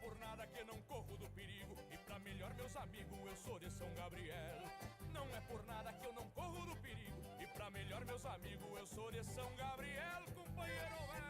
por nada que não corro do perigo, e pra melhor meus amigos eu sou de São Gabriel. Não é por nada que eu não corro do perigo, e pra melhor meus amigos eu sou de São Gabriel, companheiro velho.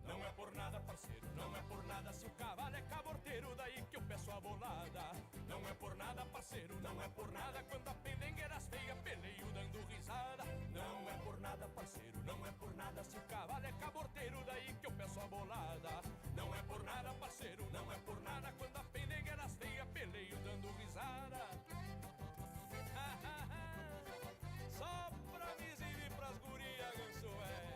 Não é por nada, parceiro, não é por nada se o cavalo é caborteiro, daí que eu peço a bolada. Não é por nada, parceiro, não é por nada quando a pendengueiras feia peleio dando risada. Não é por nada, parceiro, não é por nada se o cavalo é caborteiro, daí que eu peço a bolada. Não é por nada, parceiro, não é por nada quando a pendengueiras feia peleio dando risada. Só pra me exibir pras gurias, ganso velho.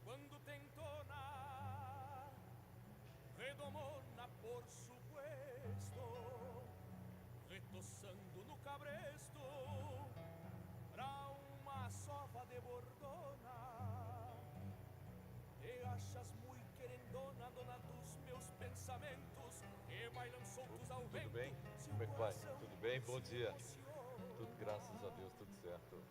Quando tentona, redomona por supuesto, retoçando no cabresto, pra uma sova de bordona. Te achas muito querendona, dona dos meus pensamentos, que bailam soltos ao vento. Tudo bem? Como é que vai? Tudo bem? Bom dia. Tudo, graças a Deus, tudo certo.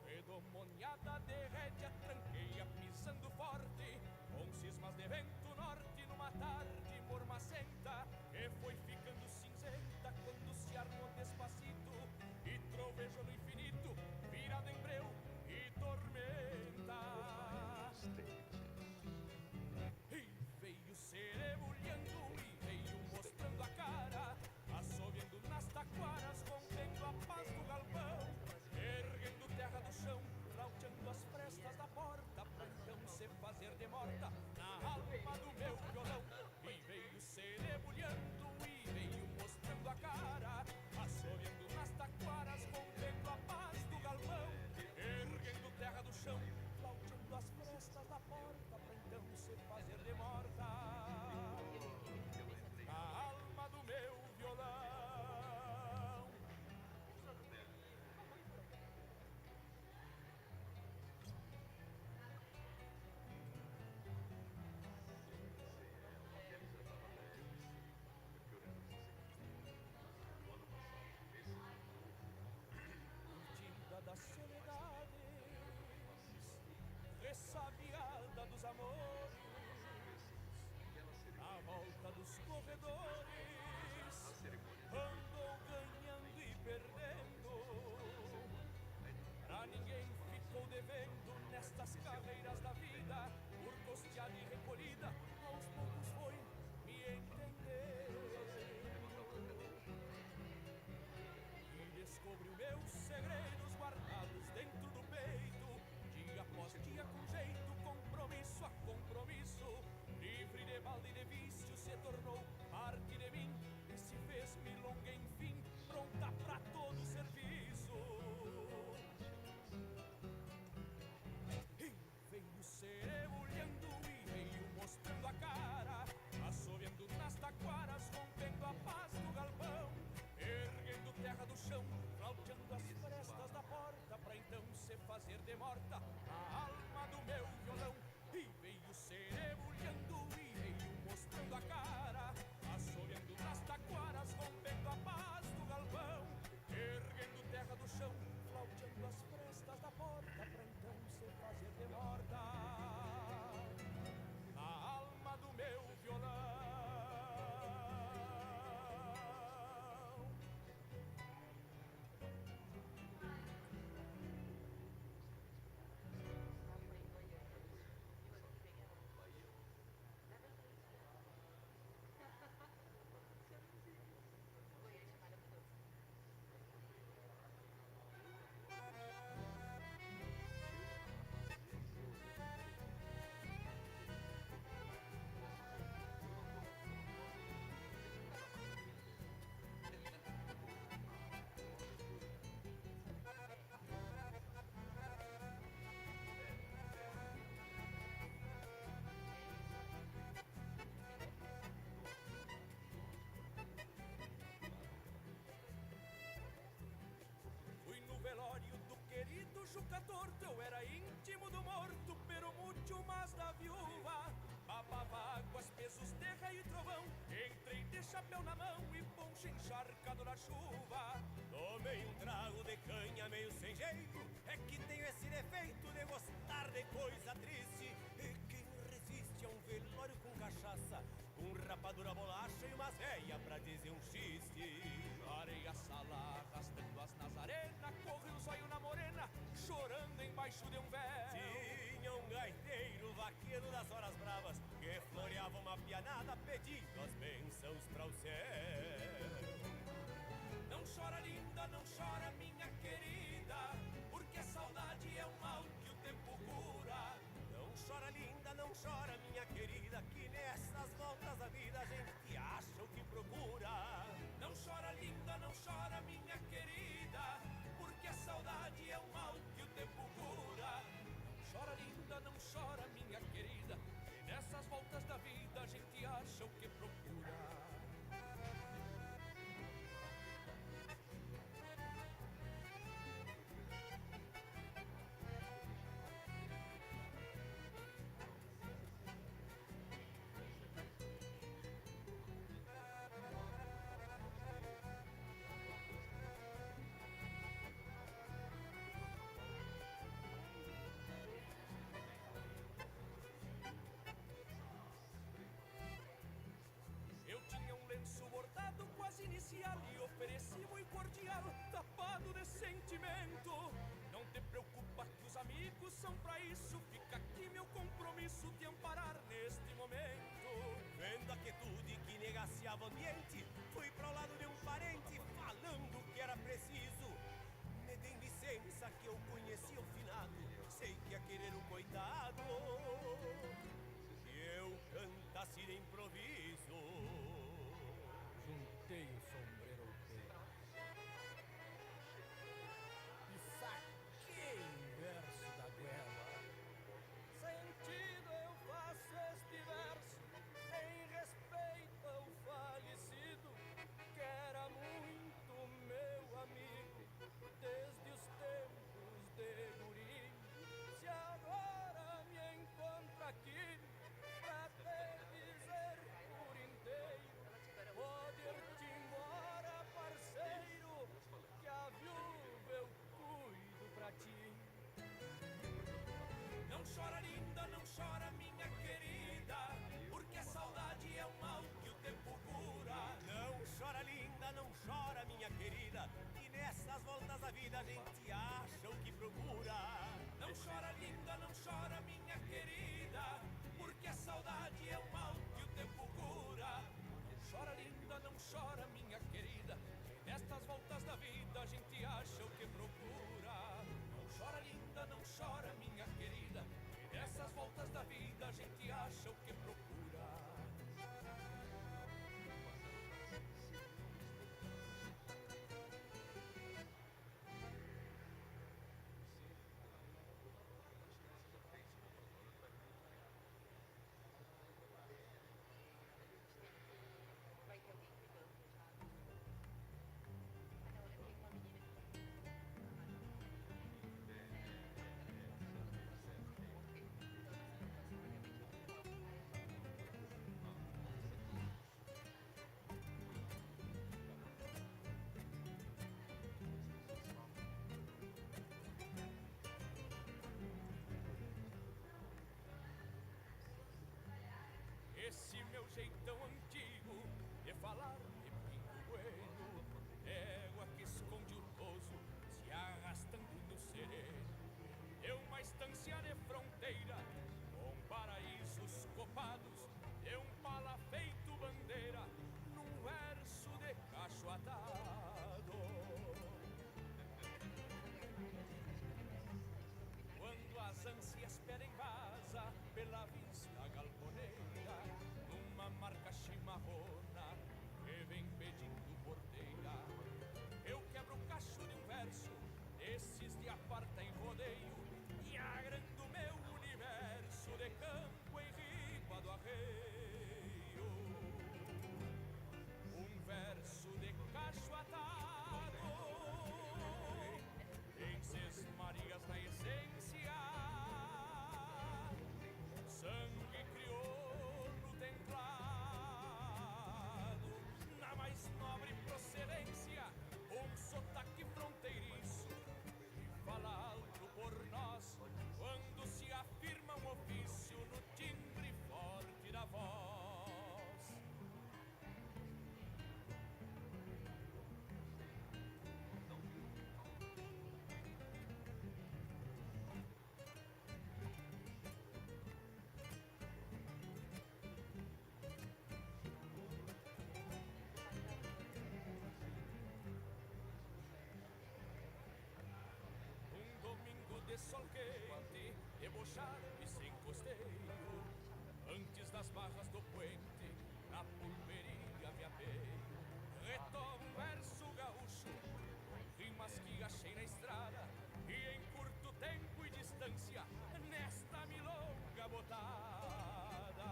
Redomoniada de rédea, tranqueia pisando forte, com cismas de vento norte numa tarde mormacenta, que foi ficando cinzenta quando se armou despacito e trovejou no infinito, virado em breu e tormenta. E veio cerebulhando e veio mostrando a cara, assobiando nas taquaras, rompendo a paz do galpão, erguendo terra do chão, flauteando as frestas da porta, pra então se fazer de morta na alma do meu violão. E veio cerebulhando chuca torto, eu era íntimo do morto, pero mucho mais da viúva. Babava águas, pesos, terra e trovão, entrei de chapéu na mão e poncho encharcado na chuva. Tomei um trago de canha meio sem jeito, é que tenho esse defeito de gostar de coisa triste. E quem resiste a um velório com cachaça, com rapadura, bolacha e umas véia pra dizer um xiste. Areia sala, arrastando as nazarenas, corre o zóio na morena, chorando embaixo de um véu. Tinha um gaiteiro vaqueiro das horas bravas, que floreava uma pianada pedindo as bênçãos para o céu. Não chora, linda, não chora, minha querida, porque a saudade é um mal que o tempo cura. Não chora, linda, não chora, minha querida, que nessas voltas da vida a gente acha o que procura. Não chora, linda, não chora, minha querida, porque a saudade é um mal que o tempo cura. Não chora, linda, não chora, minha querida, que nessas voltas da vida a gente acha o que procura. Bordado quase inicial e oferecivo e cordial, tapado de sentimento. Não te preocupa que os amigos são pra isso, fica aqui meu compromisso de amparar neste momento. Vendo a quietude que negaciava o ambiente, fui para o lado de um parente falando que era preciso. Me deem licença que eu conheci o finado, sei que ia querer o coitado, que eu cantasse de improviso. Juntei o sombreiro ao peito e saquei um verso da goela. Sentido eu faço este verso em respeito ao falecido, que era muito meu amigo desde os tempos de guri. Se agora me encontro aqui pra te dizer por inteiro, pode ir-te embora, parceiro, que a viúva eu cuido pra ti. Não chora, linda, não chora, minha querida, porque a saudade é um mal que o tempo cura. Não chora, linda, não chora, minha querida, que nessas voltas da vida a gente acha o que procura. Não chora, linda, não chora, minha querida, porque a saudade é um mal que o tempo cura. Chora, linda, não chora, minha querida, que nestas voltas da vida a gente acha o que procura. Não chora, linda, não chora, minha querida, que nessas voltas da vida a gente acha o que procura. Esse meu jeitão antigo de falar de pingo bueno, égua que esconde o toso se arrastando no sereno. É uma estância de fronteira com paraísos copados, é um pala feito bandeira num verso de cacho atado. Quando as ânsias pedem vaza pela vista galponeira, numa marca chimarrão de sol quente, debochado e sem costeio. Antes das barras do puente, na pulperia me apeio. Retomo um verso gaúcho, rimas que achei na estrada, e em curto tempo e distância, nesta milonga botada.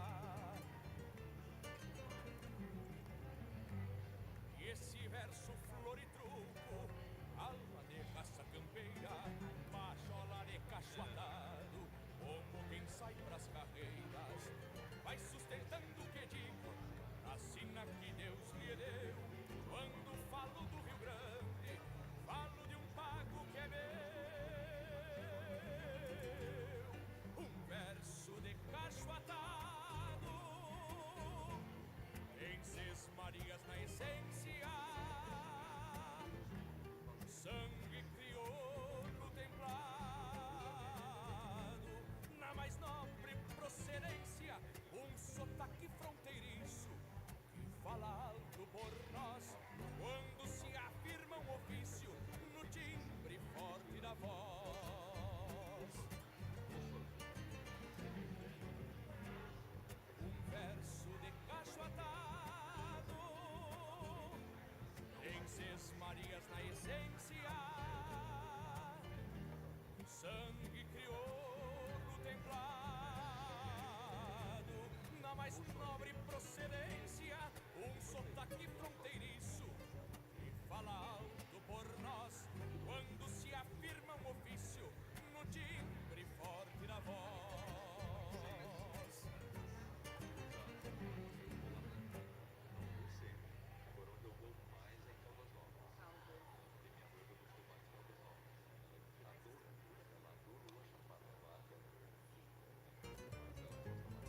E esse verso flor e truco, alma de raça campeira, bajola de cacho atado, como quem sai pras carreiras, vai sustentando o que digo, a sina que Deus lhe deu. Quando falo do Rio Grande, falo de um pago que é meu. Um verso de cacho atado, em Seis Marias na essência, sangue crioulo templado, na mais nobre procedência, um sotaque fronteiriço que fala alto por nós, quando se afirma um ofício no timbre forte da voz. Um verso de cacho atado, em Seis Marias na essência, sangue crioulo templado, na mais nobre procedência, um sotaque fronteiriço que fala alto por nós, quando se afirma um ofício no timbre forte da voz. Por onde eu vou mais é em Caldas Novas. Porque minha noiva gostou mais de Caldas Novas. Ela adorou a Chapada da Vaca. Mas ela gosta mais.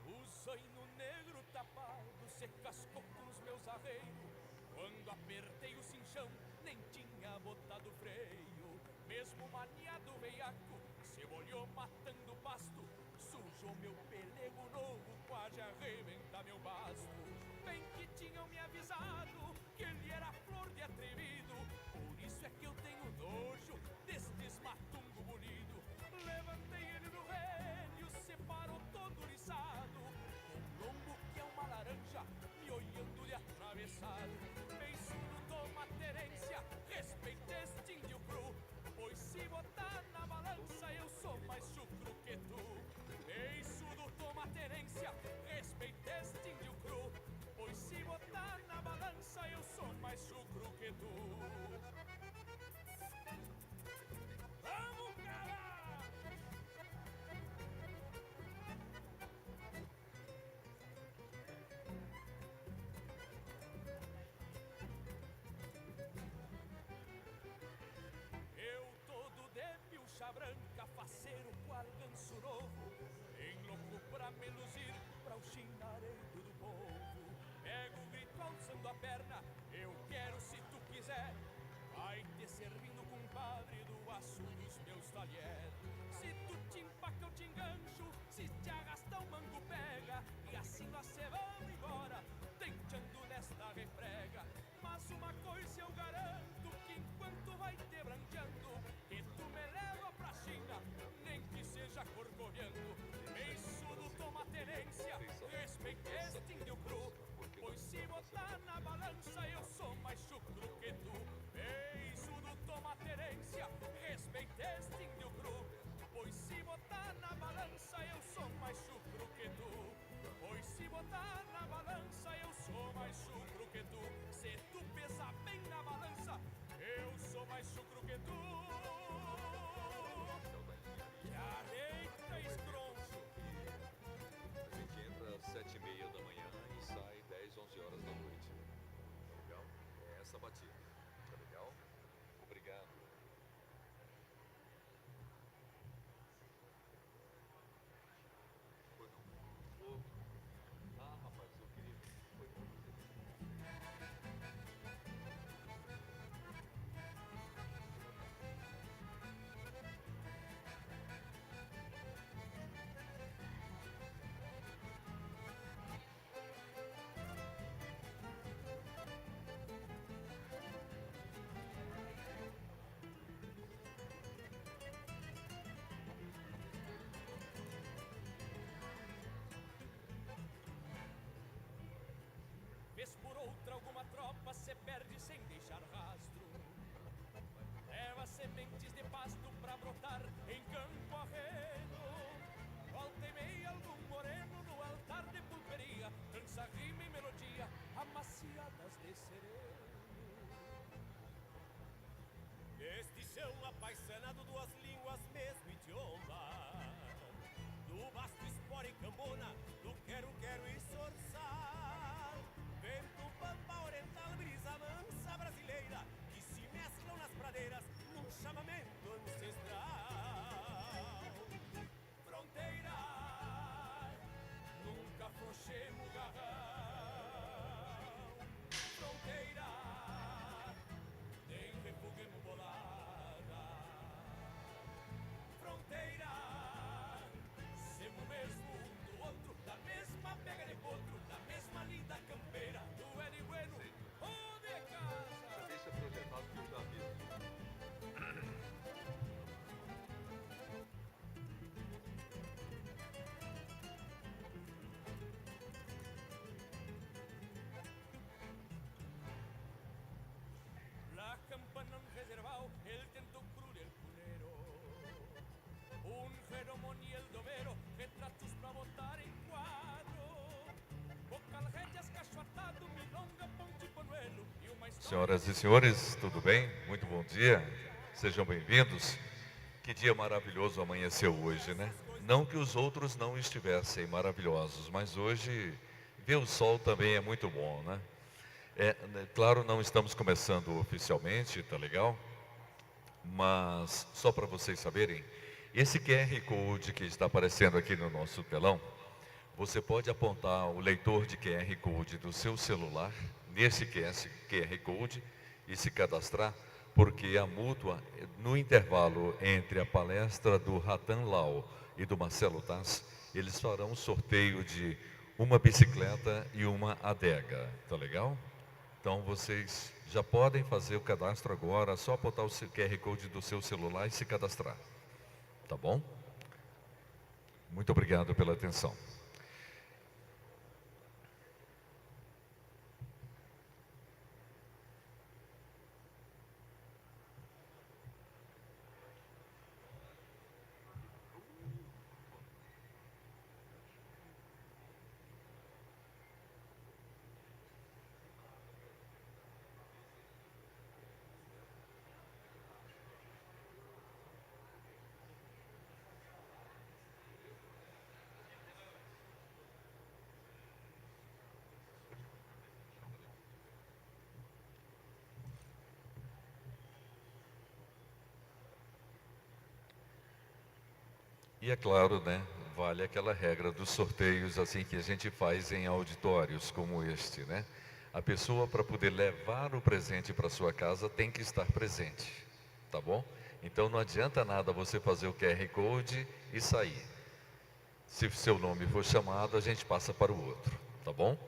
O zaino negro tapado se cascou com os meus arreios. Quando apertei o cinchão, nem tinha botado freio. Mesmo maniado veiaco, se molhou matando pasto, sujou meu pelego novo, quase arrebenta meu basto. Bem que tinham me avisado que ele era flor de atrevido, por isso é que eu tenho nojo destes matungo bonito. Levantei ele do relho, separou todo liçado, com lombo que é uma laranja, me olhando de atravessado. Beiçudo, toma terência, respeita este índio cru, pois se botar na balança eu sou mais chucro que tu. Beiçudo, toma terência, respeita este índio cru, pois se botar na balança eu sou mais chucro que tu. Vamos, cara! Eu todo de pilcha branca, faceiro qual ganso novo, em louco pra me luzir, pra o chinaredo do povo. Pego o grito alçando a perna, eu quero se tu quiser, vai te servindo, compadre, do aço dos meus talheres. Se tu te empaca eu te engancho, se te arrasta o mango pega, e assim nós cê vamos embora, tentando nesta refrega. Mas uma coisa eu garanto, que enquanto vai te branqueando, que tu me leva pra China, nem que seja corcoviando. Beiçudo, toma tenência, respeita este índio cru, pois se botar na balança eu sou mais chucro que tu. Beiçudo, toma tenência, respeita este índio cru, pois se botar na balança eu sou mais chucro que tu. Pois se botar na balança eu sou mais chucro que tu. Se tu pesar bem na balança eu sou mais chucro que tu. Que areita escroncho. A gente entra às 7h30 da manhã e sai 10, 11 horas da noite. Tá legal? É essa batida. Tá legal? Obrigado. Foi não. Ah, rapaz, eu queria. Foi bom você. Senhoras e senhores, tudo bem? Muito bom dia, sejam bem-vindos. Que dia maravilhoso amanheceu hoje, né? Não que os outros não estivessem maravilhosos, mas hoje ver o sol também é muito bom, né? Claro, não estamos começando oficialmente, tá legal? Mas só para vocês saberem, esse QR Code que está aparecendo aqui no nosso telão, você pode apontar o leitor de QR Code do seu celular nesse QR Code e se cadastrar, porque a mútua, no intervalo entre a palestra do Rattan e do Marcelo Taz, eles farão um sorteio de uma bicicleta e uma adega, tá legal? Então vocês já podem fazer o cadastro agora, só apontar o QR Code do seu celular e se cadastrar, tá bom? Muito obrigado pela atenção. E é claro, né, vale aquela regra dos sorteios assim que a gente faz em auditórios como este, né? A pessoa, para poder levar o presente para sua casa, tem que estar presente, tá bom? Então não adianta nada você fazer o QR Code e sair. Se o seu nome for chamado, a gente passa para o outro, tá bom?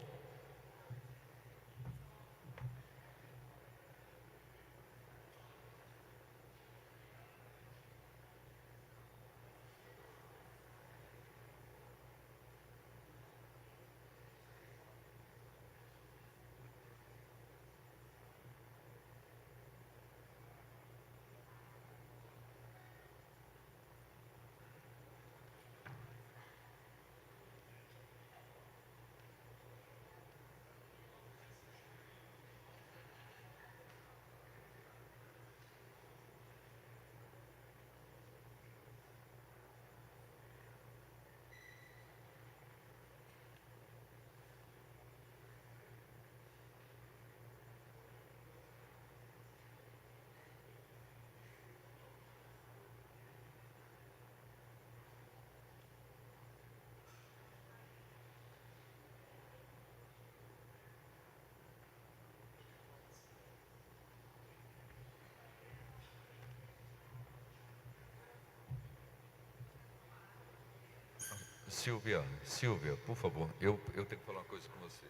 Silvia, por favor, eu tenho que falar uma coisa com você.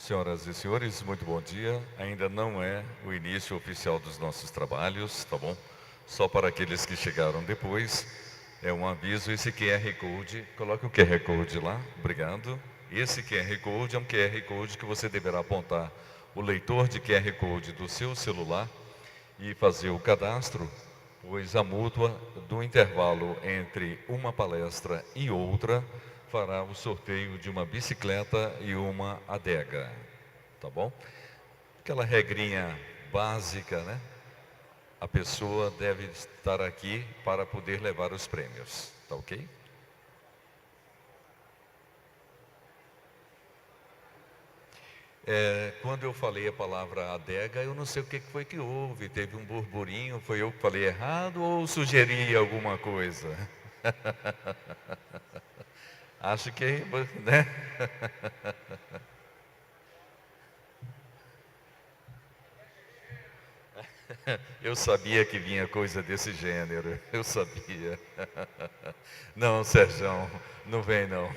Senhoras e senhores, muito bom dia. Ainda não é o início oficial dos nossos trabalhos, tá bom? Só para aqueles que chegaram depois, é um aviso, esse QR Code, coloque o QR Code lá, obrigado. Esse QR Code é um QR Code que você deverá apontar o leitor de QR Code do seu celular e fazer o cadastro, pois a mútua do intervalo entre uma palestra e outra fará o sorteio de uma bicicleta e uma adega, tá bom? Aquela regrinha básica, né? A pessoa deve estar aqui para poder levar os prêmios, tá ok? Quando eu falei a palavra adega, eu não sei o que foi que houve, teve um burburinho, foi eu que falei errado ou sugeri alguma coisa? Acho que, né? Eu sabia que vinha coisa desse gênero, eu sabia. Não, Sérgio, não vem não.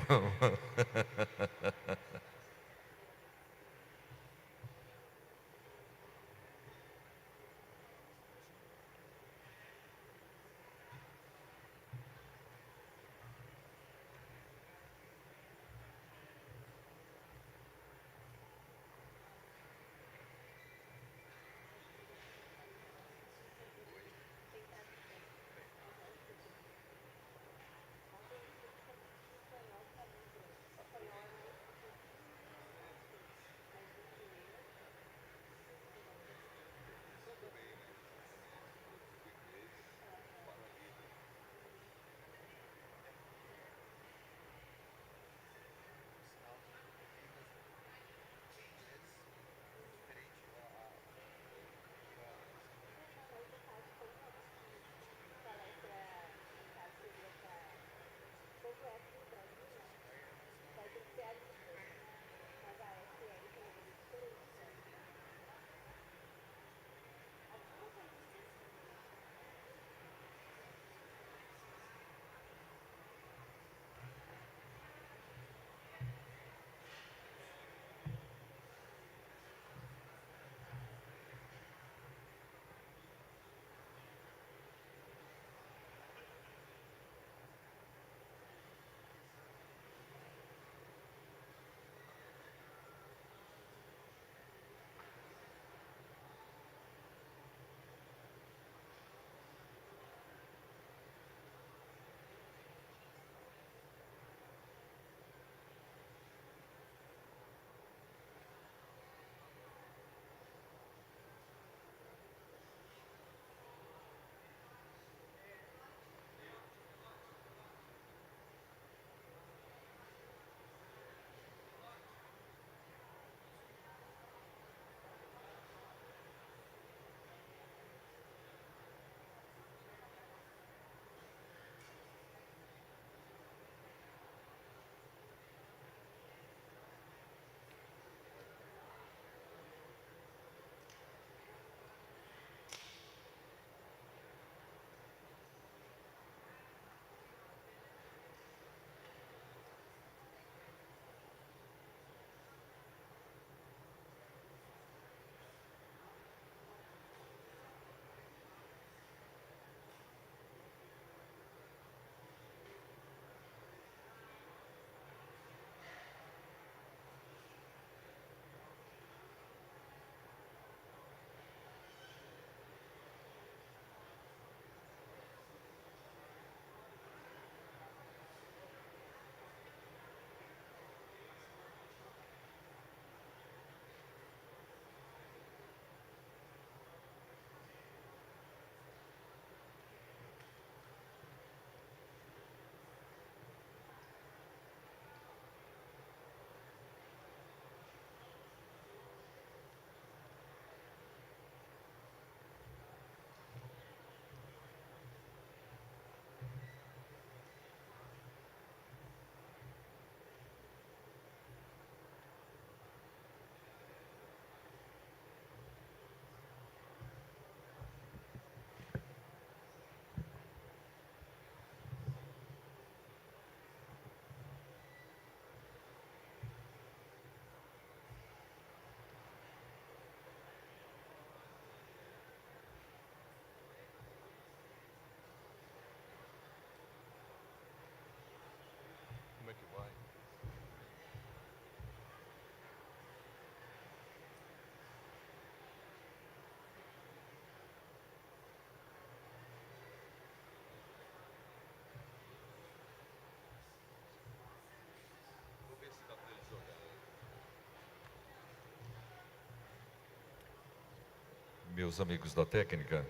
Meus amigos da técnica,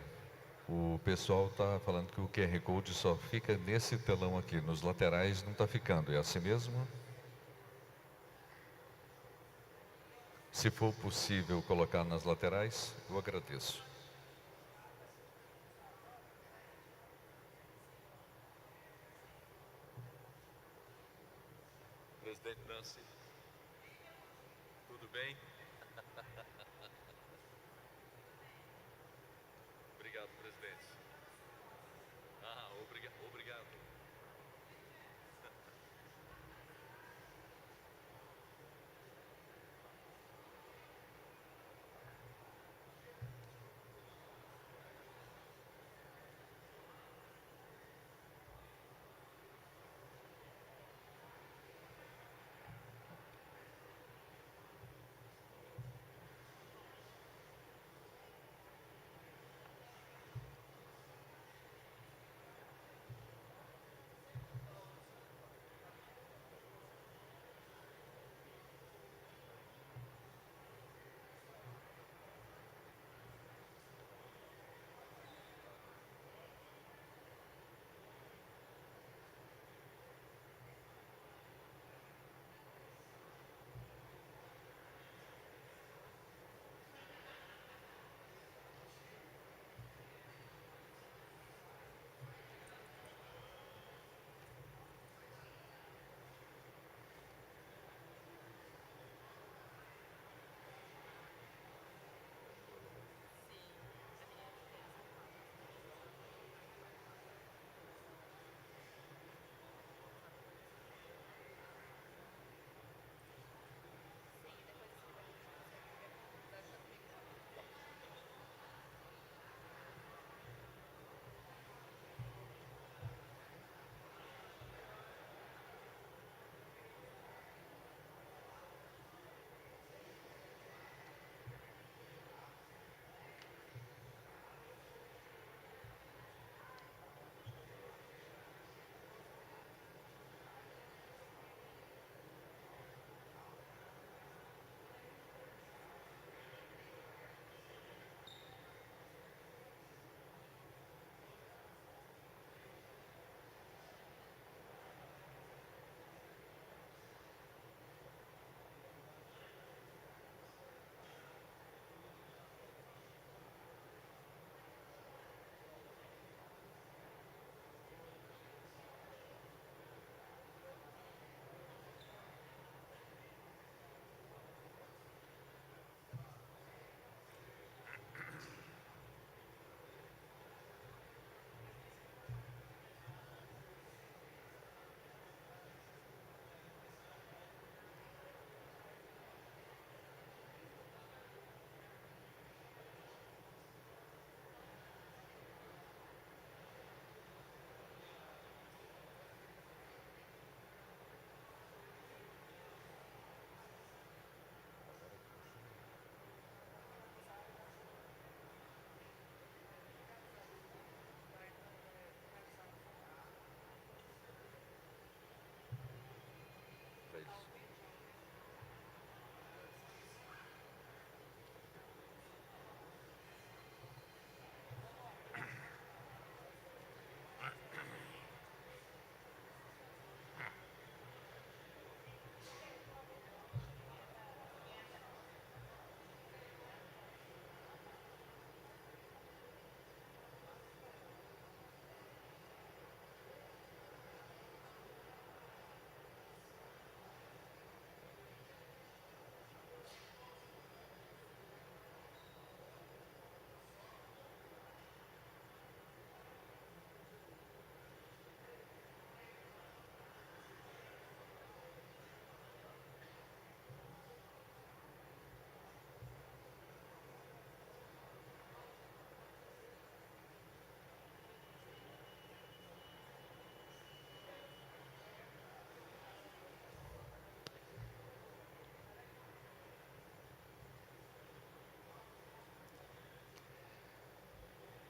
o pessoal está falando que o QR Code só fica nesse telão aqui, nos laterais não está ficando, é assim mesmo? Se for possível colocar nas laterais, eu agradeço. Presidente Nancy, tudo bem? Obrigado, presidente. Obrigado.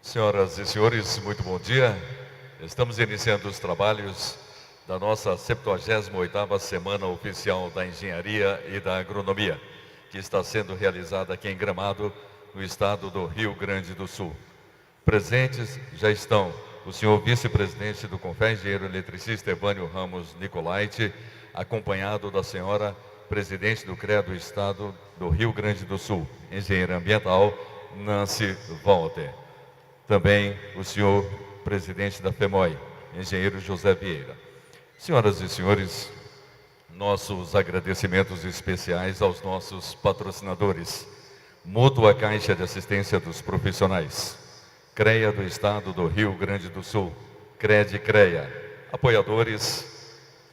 Senhoras e senhores, muito bom dia. Estamos iniciando os trabalhos da nossa 78ª Semana Oficial da Engenharia e da Agronomia, que está sendo realizada aqui em Gramado, no estado do Rio Grande do Sul. Presentes já estão o senhor vice-presidente do CONFER, engenheiro eletricista Evânio Ramos Nicolaite, acompanhado da senhora presidente do CREA do estado do Rio Grande do Sul, engenheira ambiental Nancy Walter. Também o senhor presidente da FEMOI, engenheiro José Vieira. Senhoras e senhores, nossos agradecimentos especiais aos nossos patrocinadores. Mútua Caixa de Assistência dos Profissionais, CREA do Estado do Rio Grande do Sul, CRED CREA. Apoiadores,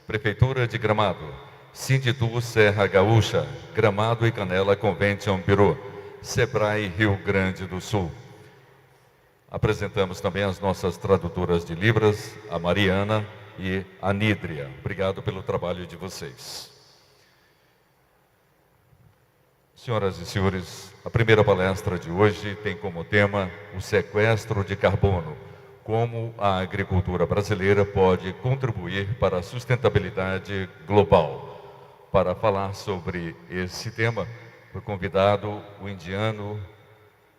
Prefeitura de Gramado, Sinditu Serra Gaúcha, Gramado e Canela Convention Bureau, Sebrae Rio Grande do Sul. Apresentamos também as nossas tradutoras de Libras, a Mariana e a Nídria. Obrigado pelo trabalho de vocês. Senhoras e senhores, a primeira palestra de hoje tem como tema o sequestro de carbono, como a agricultura brasileira pode contribuir para a sustentabilidade global. Para falar sobre esse tema, foi convidado o indiano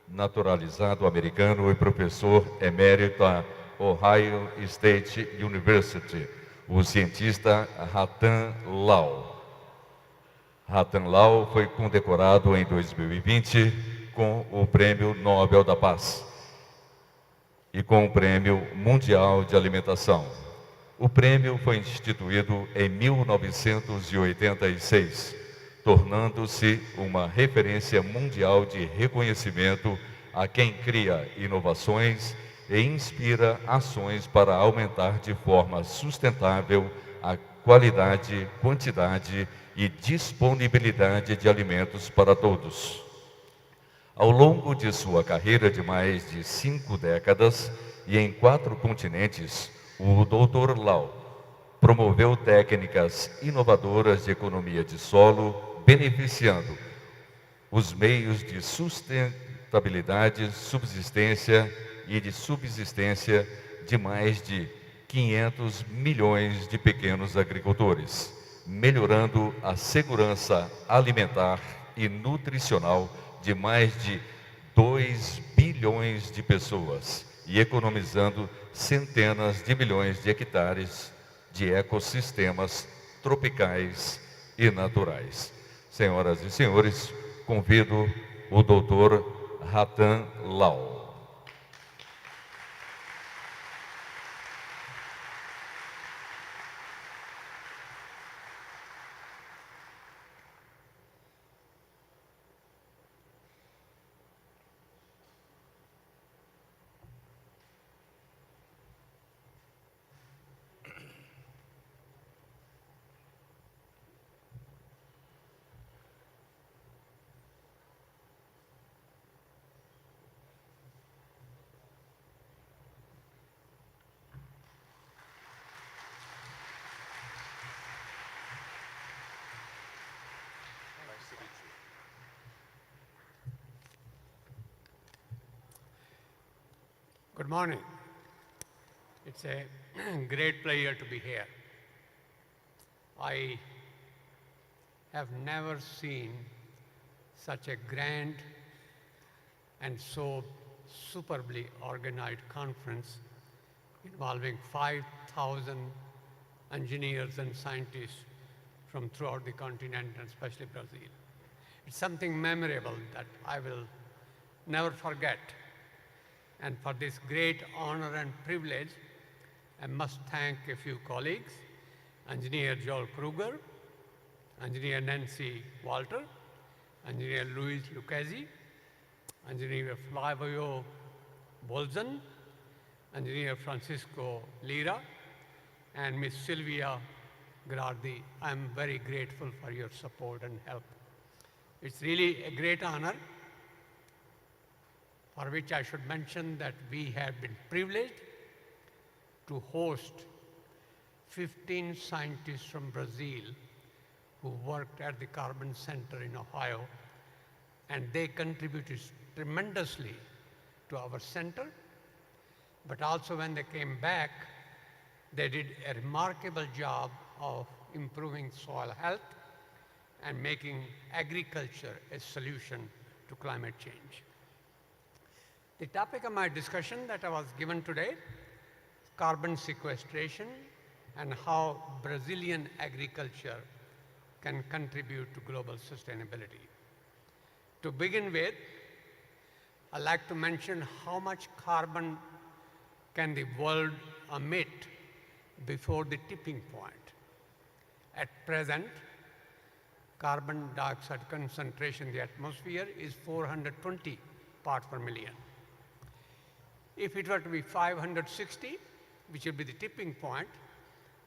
naturalizado americano e professor emérito da Ohio State University, o cientista Rattan. Rattan foi condecorado em 2020 com o Prêmio Nobel da Paz e com o Prêmio Mundial de Alimentação. O prêmio foi instituído em 1986, tornando-se uma referência mundial de reconhecimento a quem cria inovações e inspira ações para aumentar de forma sustentável a qualidade, quantidade e disponibilidade de alimentos para todos. Ao longo de sua carreira de mais de 5 décadas e em 4 continentes, o Dr. Lau promoveu técnicas inovadoras de economia de solo, beneficiando os meios de sustentabilidade, subsistência e de subsistência de mais de 500 milhões de pequenos agricultores, melhorando a segurança alimentar e nutricional de mais de 2 bilhões de pessoas e economizando centenas de milhões de hectares de ecossistemas tropicais e naturais. Senhoras e senhores, convido o Dr. Rattan. Good morning. It's a great pleasure to be here. I have never seen such a grand and so superbly organized conference involving 5,000 engineers and scientists from throughout the continent and especially Brazil. It's something memorable that I will never forget. And for this great honor and privilege, I must thank a few colleagues, Engineer Joel Kruger, Engineer Nancy Walter, Engineer Luis Lucchesi, Engineer Flavio Bolzan, Engineer Francisco Lira, and Ms. Silvia Grardi. I'm very grateful for your support and help. It's really a great honor, for which I should mention that we have been privileged to host 15 scientists from Brazil who worked at the Carbon Center in Ohio, and they contributed tremendously to our center. But also when they came back, they did a remarkable job of improving soil health and making agriculture a solution to climate change. The topic of my discussion that I was given today, carbon sequestration and how Brazilian agriculture can contribute to global sustainability. To begin with, I'd like to mention how much carbon can the world emit before the tipping point. At present, carbon dioxide concentration in the atmosphere is 420 parts per million. If it were to be 560, which would be the tipping point,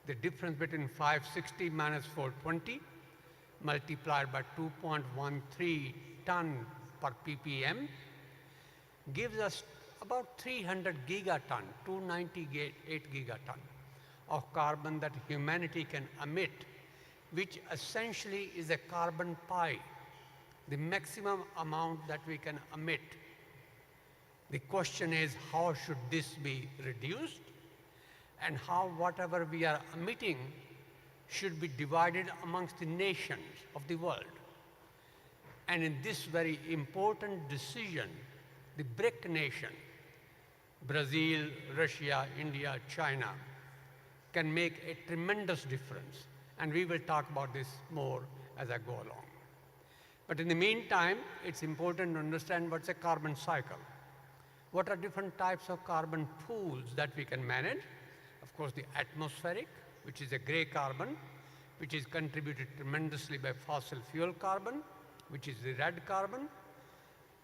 the difference between 560 minus 420 multiplied by 2.13 ton per ppm gives us about 300 gigaton, 298 gigaton of carbon that humanity can emit, which essentially is a carbon pie, the maximum amount that we can emit. The question is, how should this be reduced, and how whatever we are emitting should be divided amongst the nations of the world. And in this very important decision, the BRIC nation, Brazil, Russia, India, China, can make a tremendous difference. And we will talk about this more as I go along. But in the meantime, it's important to understand what's a carbon cycle. What are different types of carbon pools that we can manage? Of course, the atmospheric, which is a gray carbon, which is contributed tremendously by fossil fuel carbon, which is the red carbon.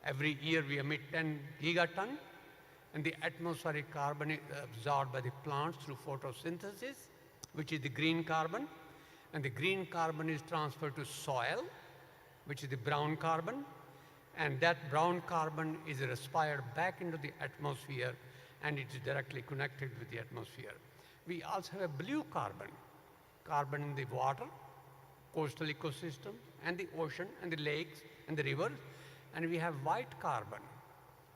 Every year we emit 10 gigaton, and the atmospheric carbon is absorbed by the plants through photosynthesis, which is the green carbon, and the green carbon is transferred to soil, which is the brown carbon, and that brown carbon is respired back into the atmosphere, and it is directly connected with the atmosphere. We also have a blue carbon, carbon in the water, coastal ecosystem, and the ocean, and the lakes, and the rivers, and we have white carbon,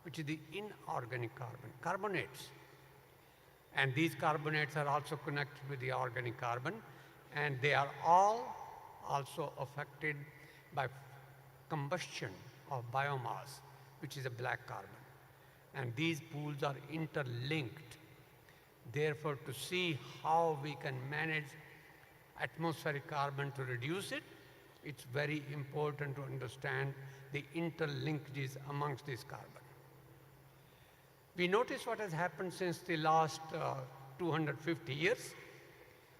which is the inorganic carbon, carbonates. And these carbonates are also connected with the organic carbon, and they are all also affected by combustion of biomass, which is a black carbon. And these pools are interlinked. Therefore, to see how we can manage atmospheric carbon to reduce it, it's very important to understand the interlinkages amongst this carbon. We notice what has happened since the last 250 years,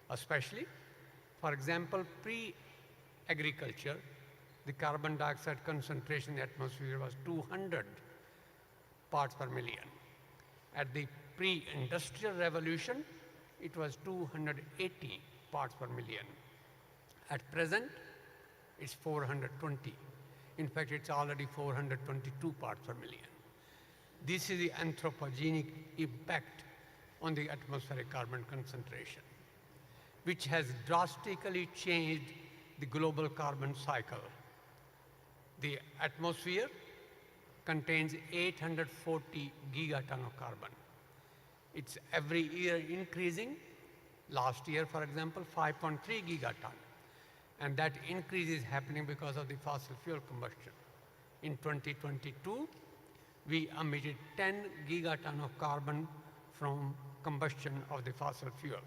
especially. For example, pre-agriculture, the carbon dioxide concentration in the atmosphere was 200 parts per million. At the pre-industrial revolution, it was 280 parts per million. At present, it's 420. In fact, it's already 422 parts per million. This is the anthropogenic impact on the atmospheric carbon concentration, which has drastically changed the global carbon cycle. The atmosphere contains 840 gigaton of carbon. It's every year increasing. Last year, for example, 5.3 gigaton. And that increase is happening because of the fossil fuel combustion. In 2022, we emitted 10 gigaton of carbon from combustion of the fossil fuel.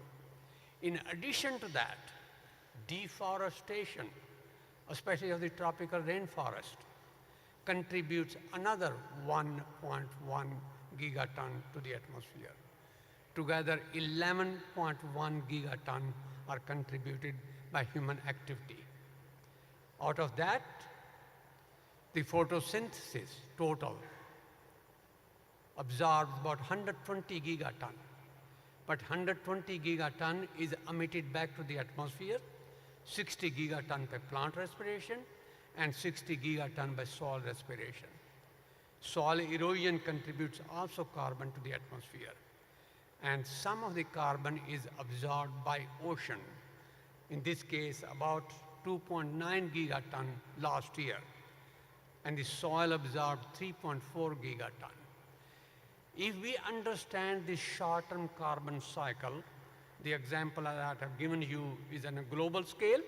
In addition to that, deforestation, especially of the tropical rainforest, contributes another 1.1 gigaton to the atmosphere. Together, 11.1 gigaton are contributed by human activity. Out of that, the photosynthesis total absorbs about 120 gigaton. But 120 gigaton is emitted back to the atmosphere, 60 gigaton by plant respiration, and 60 gigaton by soil respiration. Soil erosion contributes also carbon to the atmosphere. And some of the carbon is absorbed by ocean. In this case, about 2.9 gigaton last year. And the soil absorbed 3.4 gigaton. If we understand this short-term carbon cycle, the example that I've given you is on a global scale,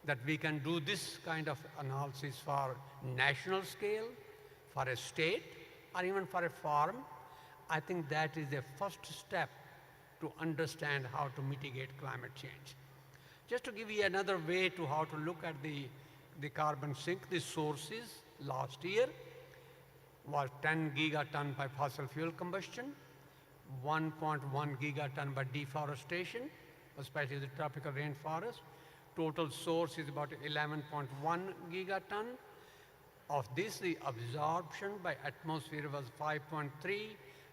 that we can do this kind of analysis for national scale, for a state, or even for a farm, I think that is the first step to understand how to mitigate climate change. Just to give you another way to how to look at the carbon sink, the sources last year was 10 gigaton by fossil fuel combustion, 1.1 gigaton by deforestation, especially the tropical rainforest. Total source is about 11.1 gigaton. Of this, the absorption by atmosphere was 5.3,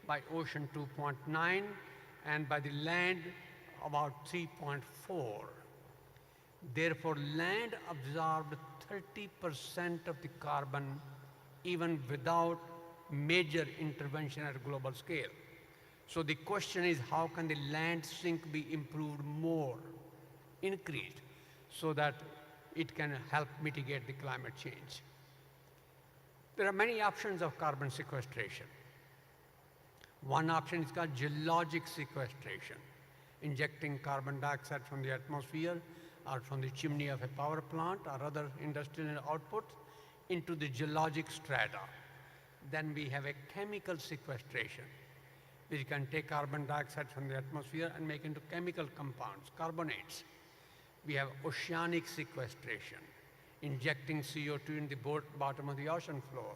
by ocean 2.9, and by the land about 3.4. Therefore, land absorbed 30% of the carbon even without major intervention at a global scale. So the question is, how can the land sink be improved more, increased, so that it can help mitigate the climate change? There are many options of carbon sequestration. One option is called geologic sequestration, injecting carbon dioxide from the atmosphere or from the chimney of a power plant or other industrial output into the geologic strata. Then we have a chemical sequestration, which can take carbon dioxide from the atmosphere and make into chemical compounds, carbonates. We have oceanic sequestration, injecting CO2 in the bottom of the ocean floor.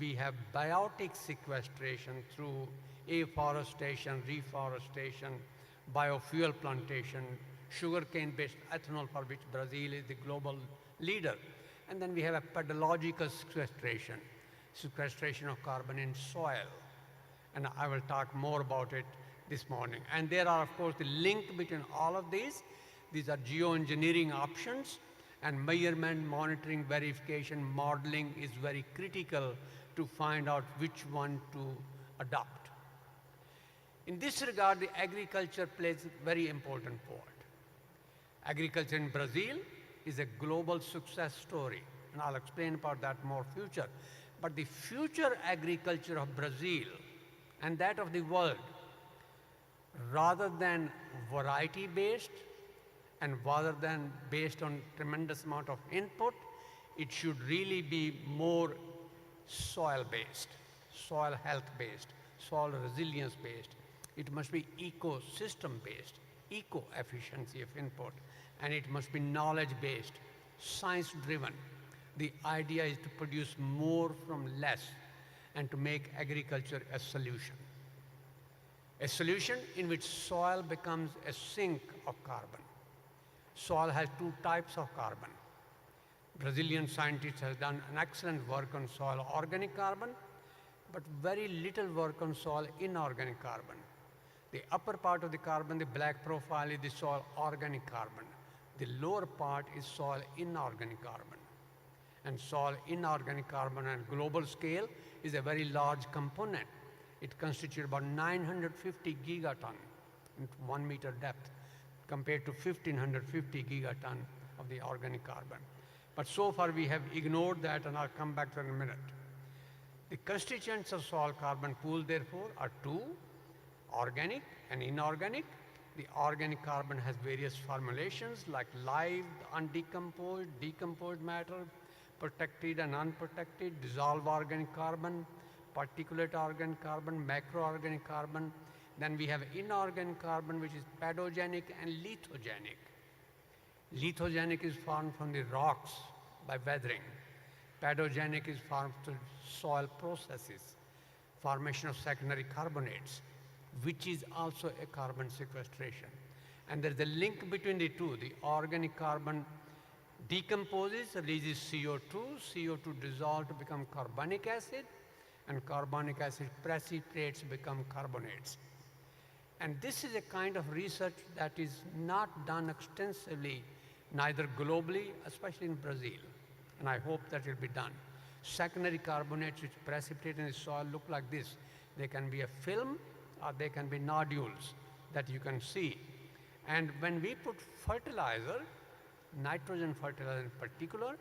We have biotic sequestration through afforestation, reforestation, biofuel plantation, sugarcane-based ethanol, for which Brazil is the global leader. And then we have a pedological sequestration, sequestration of carbon in soil. And I will talk more about it this morning. And there are, of course, the link between all of these. These are geoengineering options, and measurement, monitoring, verification, modeling is very critical to find out which one to adopt. In this regard, the agriculture plays a very important part. Agriculture in Brazil is a global success story, and I'll explain about that more future. But the future agriculture of Brazil and that of the world, rather than variety-based and rather than based on tremendous amount of input, it should really be more soil-based, soil health-based, soil resilience-based. It must be ecosystem-based, eco-efficiency of input, and it must be knowledge-based, science-driven. The idea is to produce more from less and to make agriculture a solution. A solution in which soil becomes a sink of carbon. Soil has two types of carbon. Brazilian scientists have done an excellent work on soil organic carbon, but very little work on soil inorganic carbon. The upper part of the carbon, the black profile, is the soil organic carbon. The lower part is soil inorganic carbon. And soil inorganic carbon on a global scale is a very large component. It constitutes about 950 gigaton in 1 meter depth, compared to 1550 gigaton of the organic carbon. But so far we have ignored that, and I'll come back to it in a minute. The constituents of soil carbon pool, therefore, are two: organic and inorganic. The organic carbon has various formulations like live, undecomposed, decomposed matter, protected and unprotected, dissolved organic carbon, particulate organic carbon, macroorganic carbon. Then we have inorganic carbon, which is pedogenic and lithogenic. Lithogenic is formed from the rocks by weathering. Pedogenic is formed through soil processes, formation of secondary carbonates, which is also a carbon sequestration. And there's a link between the two. The organic carbon decomposes, releases CO2. CO2 dissolves to become carbonic acid, and carbonic acid precipitates to become carbonates. And this is a kind of research that is not done extensively, neither globally, especially in Brazil. And I hope that will be done. Secondary carbonates which precipitate in the soil look like this. They can be a film, or they can be nodules that you can see. And when we put fertilizer, nitrogen fertilizer in particular,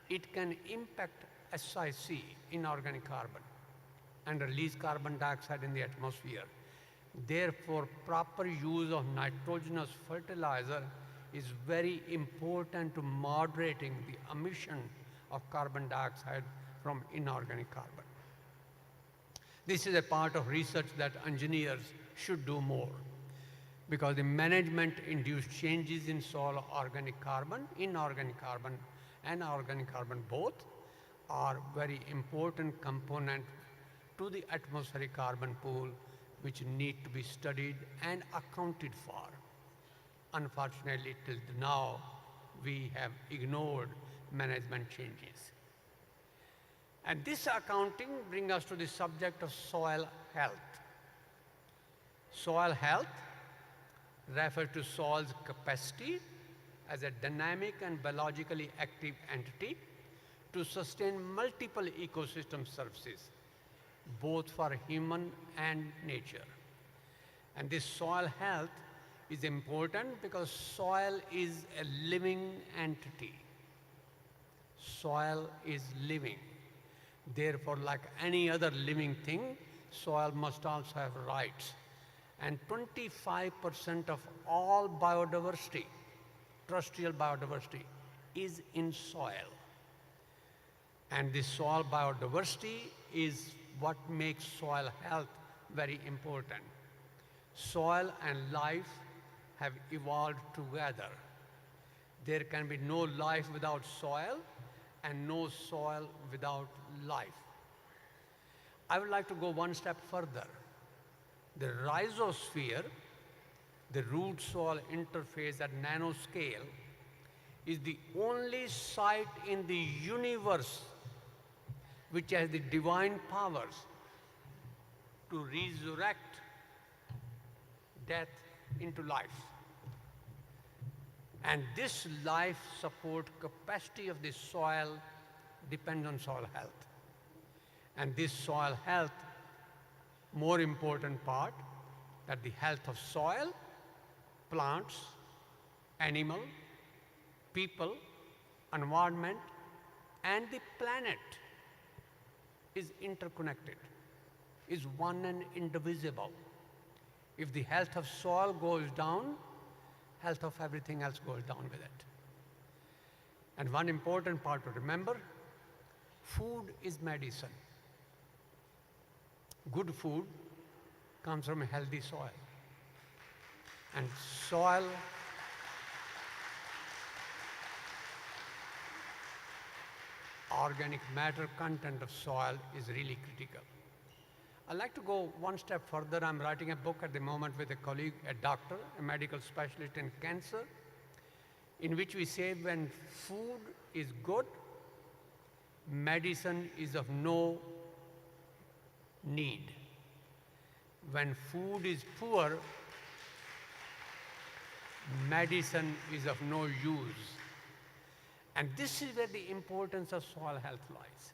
it can impact SiC, inorganic carbon, and release carbon dioxide in the atmosphere. Therefore, proper use of nitrogenous fertilizer is very important to moderating the emission of carbon dioxide from inorganic carbon. This is a part of research that engineers should do more, because the management-induced changes in soil organic carbon, inorganic carbon, and organic carbon both are very important component to the atmospheric carbon pool, which need to be studied and accounted for. Unfortunately, till now, we have ignored management changes. And this accounting brings us to the subject of soil health. Soil health refers to soil's capacity as a dynamic and biologically active entity to sustain multiple ecosystem services, both for human and nature. And this soil health is important because soil is a living entity. Soil is living. Therefore, like any other living thing, soil must also have rights. And 25% of all biodiversity, terrestrial biodiversity, is in soil. And this soil biodiversity is what makes soil health very important. Soil and life have evolved together. There can be no life without soil and no soil without life. I would like to go one step further. The rhizosphere, the root-soil interface at nanoscale, is the only site in the universe which has the divine powers to resurrect death into life. And this life support capacity of the soil depends on soil health. And this soil health, more important part, that the health of soil, plants, animal, people, environment, and the planet is interconnected, is one and indivisible. If the health of soil goes down, health of everything else goes down with it. And one important part to remember, food is medicine. Good food comes from a healthy soil. And soil organic matter content of soil is really critical. I'd like to go one step further. I'm writing a book at the moment with a colleague, a doctor, a medical specialist in cancer, in which we say when food is good, medicine is of no need. When food is poor, medicine is of no use. And this is where the importance of soil health lies.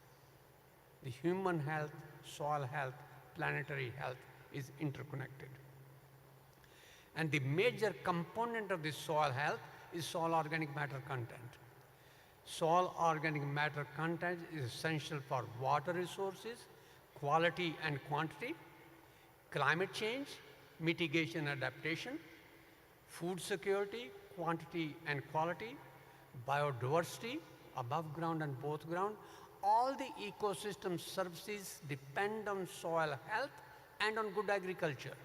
The human health, soil health, planetary health is interconnected. And the major component of this soil health is soil organic matter content. Soil organic matter content is essential for water resources, quality and quantity, climate change, mitigation and adaptation, food security, quantity and quality, biodiversity, above ground and below ground. All the ecosystem services depend on soil health and on good agriculture.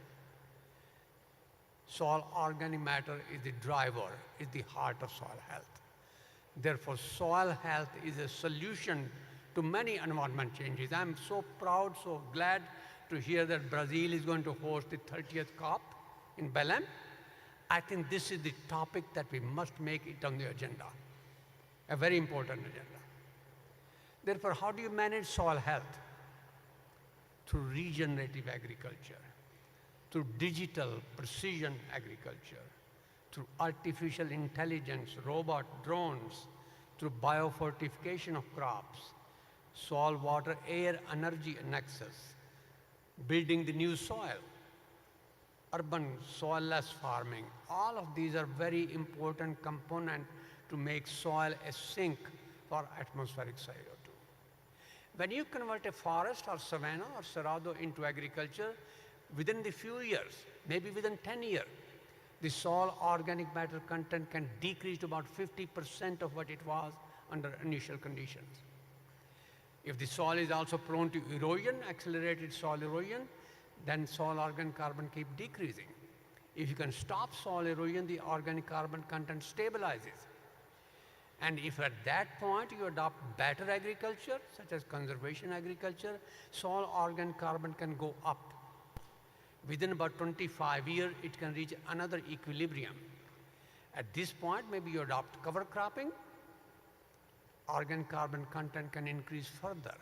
Soil organic matter is the driver, is the heart of soil health. Therefore, soil health is a solution to many environment changes. I'm so proud, so glad to hear that Brazil is going to host the 30th COP in Belém. I think this is the topic that we must make it on the agenda, a very important agenda. Therefore, how do you manage soil health? Through regenerative agriculture, through digital precision agriculture, through artificial intelligence, robot, drones, through biofortification of crops, soil, water, air, energy nexus, building the new soil, urban soil-less farming. All of these are very important components to make soil a sink for atmospheric CO2. When you convert a forest or savanna or cerrado into agriculture, within the few years, maybe within 10 years, the soil organic matter content can decrease to about 50% of what it was under initial conditions. If the soil is also prone to erosion, accelerated soil erosion, then soil organic carbon keep decreasing. If you can stop soil erosion, the organic carbon content stabilizes. And if at that point you adopt better agriculture, such as conservation agriculture, soil organic carbon can go up. Within about 25 years, it can reach another equilibrium. At this point, maybe you adopt cover cropping, organic carbon content can increase further.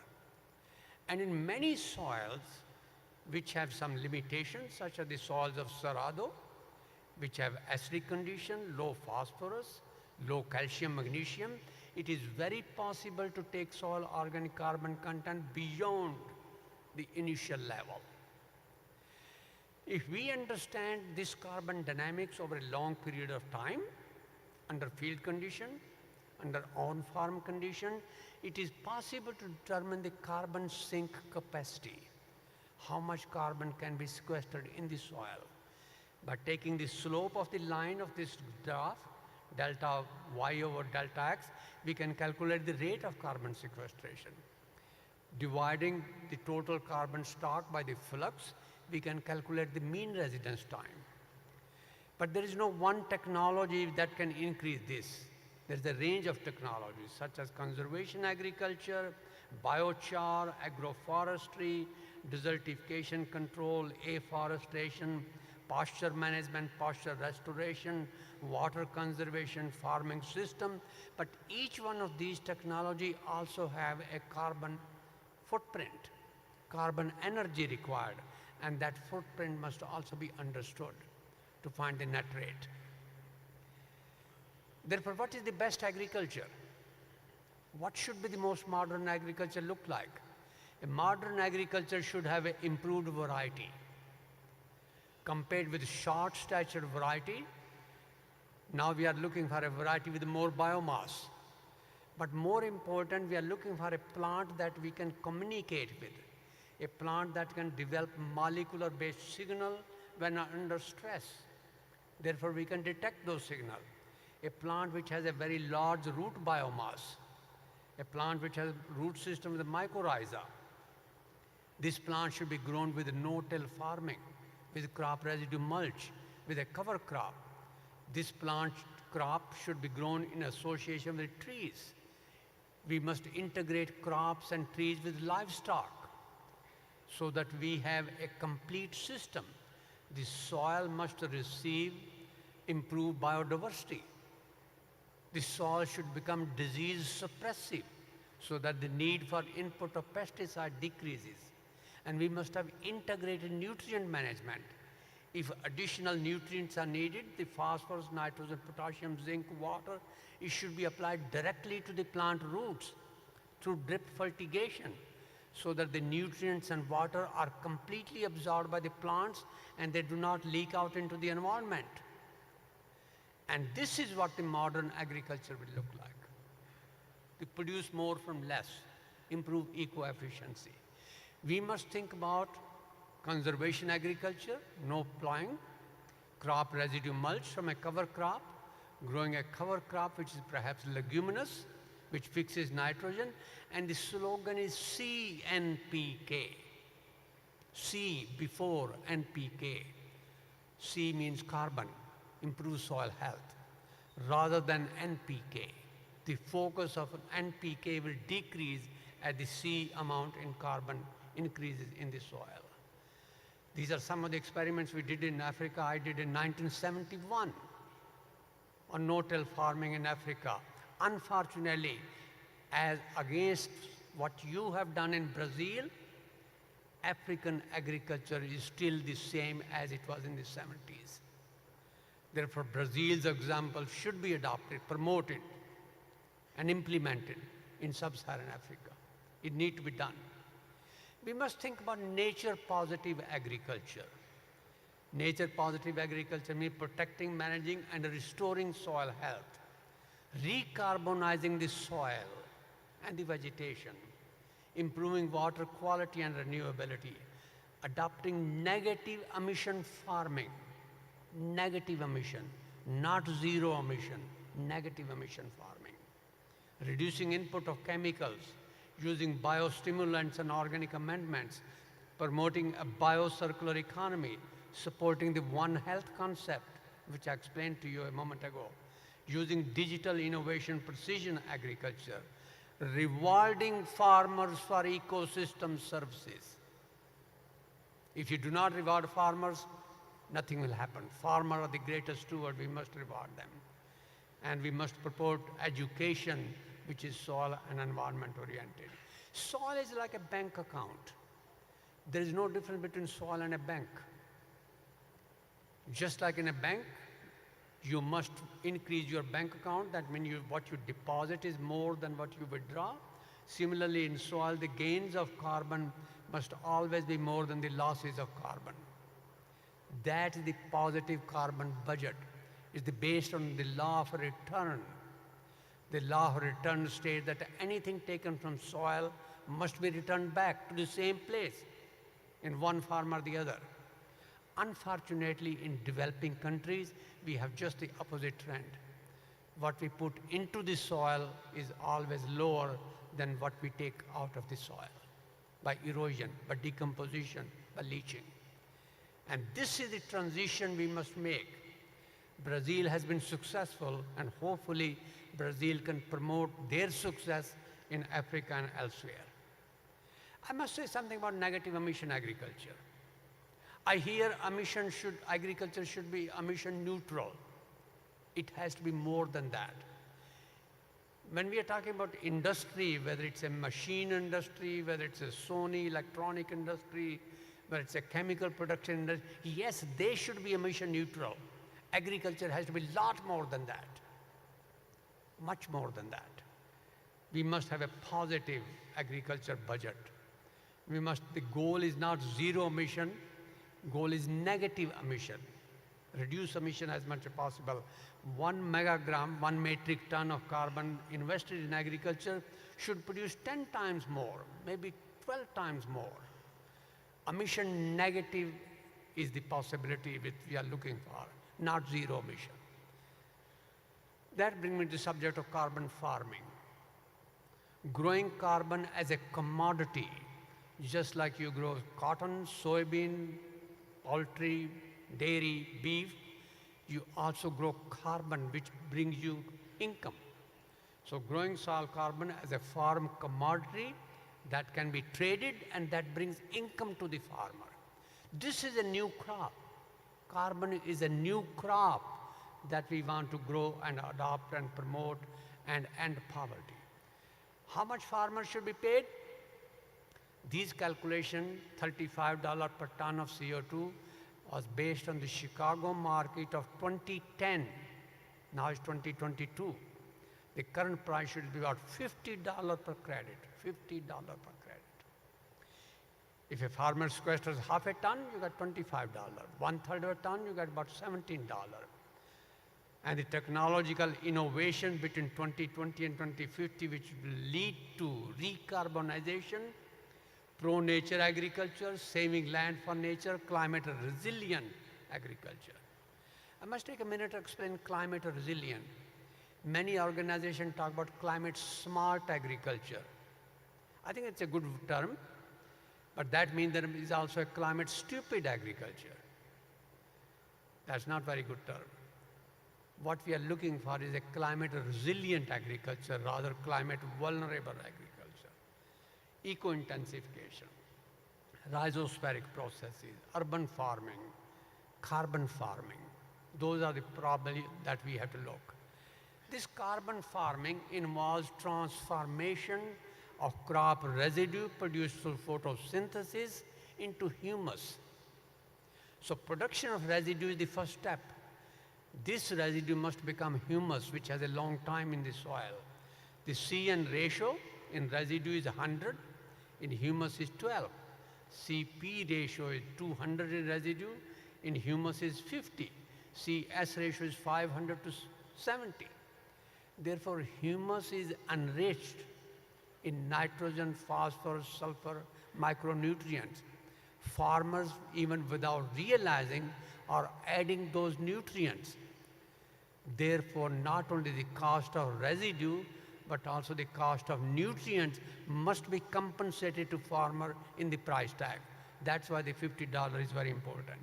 And in many soils which have some limitations, such as the soils of Cerrado, which have acidic condition, low phosphorus, low calcium, magnesium, it is very possible to take soil organic carbon content beyond the initial level. If we understand this carbon dynamics over a long period of time, under field condition, under on-farm condition, it is possible to determine the carbon sink capacity. How much carbon can be sequestered in the soil? By taking the slope of the line of this graph, delta y over delta x, we can calculate the rate of carbon sequestration. Dividing the total carbon stock by the flux, we can calculate the mean residence time. But there is no one technology that can increase this. There's a range of technologies, such as conservation agriculture, biochar, agroforestry, desertification control, afforestation, pasture management, pasture restoration, water conservation, farming system. But each one of these technology also have a carbon footprint, carbon energy required, and that footprint must also be understood to find the net rate. Therefore, what is the best agriculture? What should be the most modern agriculture look like? A modern agriculture should have an improved variety. Compared with short statured variety, now we are looking for a variety with more biomass. But more important, we are looking for a plant that we can communicate with, a plant that can develop molecular-based signal when under stress. Therefore, we can detect those signals. A plant which has a very large root biomass, a plant which has a root system with mycorrhiza. This plant should be grown with no-till farming, with crop residue mulch, with a cover crop. This plant crop should be grown in association with trees. We must integrate crops and trees with livestock so that we have a complete system. The soil must receive improved biodiversity. The soil should become disease suppressive so that the need for input of pesticide decreases. And we must have integrated nutrient management. If additional nutrients are needed, the phosphorus, nitrogen, potassium, zinc, water, it should be applied directly to the plant roots through drip fertigation so that the nutrients and water are completely absorbed by the plants and they do not leak out into the environment. And this is what the modern agriculture will look like. To produce more from less, improve eco-efficiency. We must think about conservation agriculture, no plowing, crop residue mulch from a cover crop, growing a cover crop which is perhaps leguminous, which fixes nitrogen, and the slogan is CNPK. C before NPK. C means carbon, improve soil health, rather than NPK. The focus of NPK will decrease as the C amount in carbon increases in the soil. These are some of the experiments we did in Africa. I did in 1971 on no-till farming in Africa. Unfortunately, as against what you have done in Brazil, African agriculture is still the same as it was in the 70s. Therefore, Brazil's example should be adopted, promoted, and implemented in sub-Saharan Africa. It needs to be done. We must think about nature-positive agriculture. Nature-positive agriculture means protecting, managing, and restoring soil health, recarbonizing the soil and the vegetation, improving water quality and renewability, adopting negative emission farming, negative emission, not zero emission, negative emission farming, reducing input of chemicals, using biostimulants and organic amendments, promoting a biocircular economy, supporting the One Health concept, which I explained to you a moment ago, using digital innovation, precision agriculture, rewarding farmers for ecosystem services. If you do not reward farmers, nothing will happen. Farmers are the greatest steward, we must reward them. And we must promote education, which is soil and environment oriented. Soil is like a bank account. There is no difference between soil and a bank. Just like in a bank, you must increase your bank account. That means what you deposit is more than what you withdraw. Similarly, in soil, the gains of carbon must always be more than the losses of carbon. That is the positive carbon budget. It's based on the law of return. The law of return states that anything taken from soil must be returned back to the same place in one form or the other. Unfortunately, in developing countries, we have just the opposite trend. What we put into the soil is always lower than what we take out of the soil by erosion, by decomposition, by leaching. And this is the transition we must make. Brazil has been successful, and hopefully Brazil can promote their success in Africa and elsewhere. I must say something about negative emission agriculture. I hear agriculture should be emission neutral. It has to be more than that. When we are talking about industry, whether it's a machine industry, whether it's a Sony electronic industry, whether it's a chemical production industry, yes, they should be emission neutral. Agriculture has to be a lot more than that, much more than that. We must have a positive agriculture budget. The goal is not zero emission, goal is negative emission. Reduce emission as much as possible. 1 megagram, 1 metric ton of carbon invested in agriculture should produce 10 times more, maybe 12 times more. Emission negative is the possibility which we are looking for, not zero emission. That brings me to the subject of carbon farming. Growing carbon as a commodity, just like you grow cotton, soybean, poultry, dairy, beef, you also grow carbon, which brings you income. So growing soil carbon as a farm commodity that can be traded and that brings income to the farmer. This is a new crop. Carbon is a new crop that we want to grow and adopt and promote and end poverty. How much farmers should be paid? These calculations, $35 per ton of CO2, was based on the Chicago market of 2010. Now it's 2022. The current price should be about $50 per credit, $50 per credit. If a farmer sequesters half a ton, you got $25. 1/3 of a ton, you got about $17. And the technological innovation between 2020 and 2050, which will lead to recarbonization, pro-nature agriculture, saving land for nature, climate resilient agriculture. I must take a minute to explain climate resilient. Many organizations talk about climate smart agriculture. I think it's a good term, but that means there is also a climate stupid agriculture. That's not a very good term. What we are looking for is a climate resilient agriculture, rather climate vulnerable agriculture. Eco-intensification, rhizospheric processes, urban farming, carbon farming. Those are the problems that we have to look. This carbon farming involves transformation of crop residue produced through photosynthesis into humus. So production of residue is the first step. This residue must become humus, which has a long time in the soil. The C/N ratio in residue is 100, in humus is 12. CP ratio is 200 in residue, in humus is 50. CS ratio is 500 to 70. Therefore, humus is enriched in nitrogen, phosphorus, sulfur, micronutrients. Farmers, even without realizing, are adding those nutrients. Therefore, not only the cost of residue, but also the cost of nutrients must be compensated to farmer in the price tag. That's why the $50 is very important.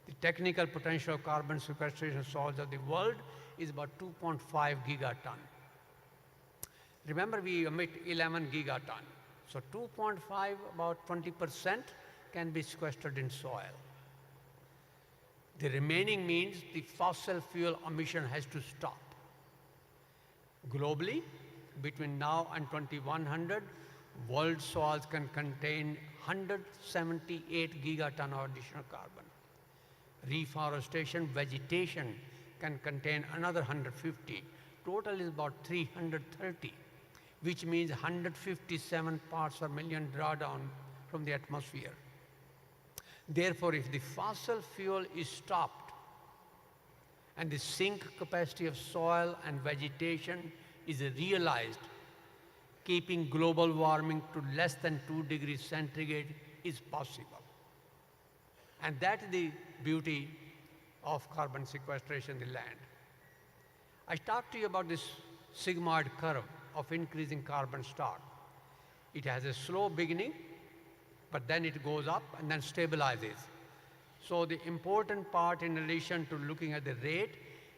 The technical potential of carbon sequestration soils of the world is about 2.5 gigaton. Remember, we emit 11 gigaton. So 2.5, about 20%, can be sequestered in soil. The remaining means the fossil fuel emission has to stop. Globally, between now and 2100, world soils can contain 178 gigaton of additional carbon. Reforestation, vegetation can contain another 150. Total is about 330, which means 157 parts per million drawdown from the atmosphere. Therefore, if the fossil fuel is stopped and the sink capacity of soil and vegetation is realized, keeping global warming to less than 2 degrees centigrade is possible. And that's the beauty of carbon sequestration in the land. I talked to you about this sigmoid curve of increasing carbon stock. It has a slow beginning, but then it goes up and then stabilizes. So the important part, in addition to looking at the rate,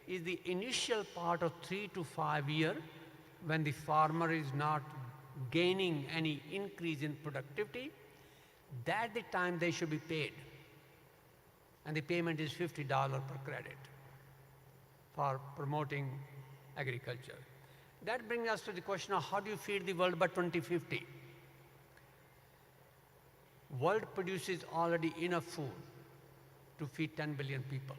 is the initial part of 3 to 5 years when the farmer is not gaining any increase in productivity. That's the time they should be paid. And the payment is $50 per credit for promoting agriculture. That brings us to the question of how do you feed the world by 2050? World produces already enough food to feed 10 billion people.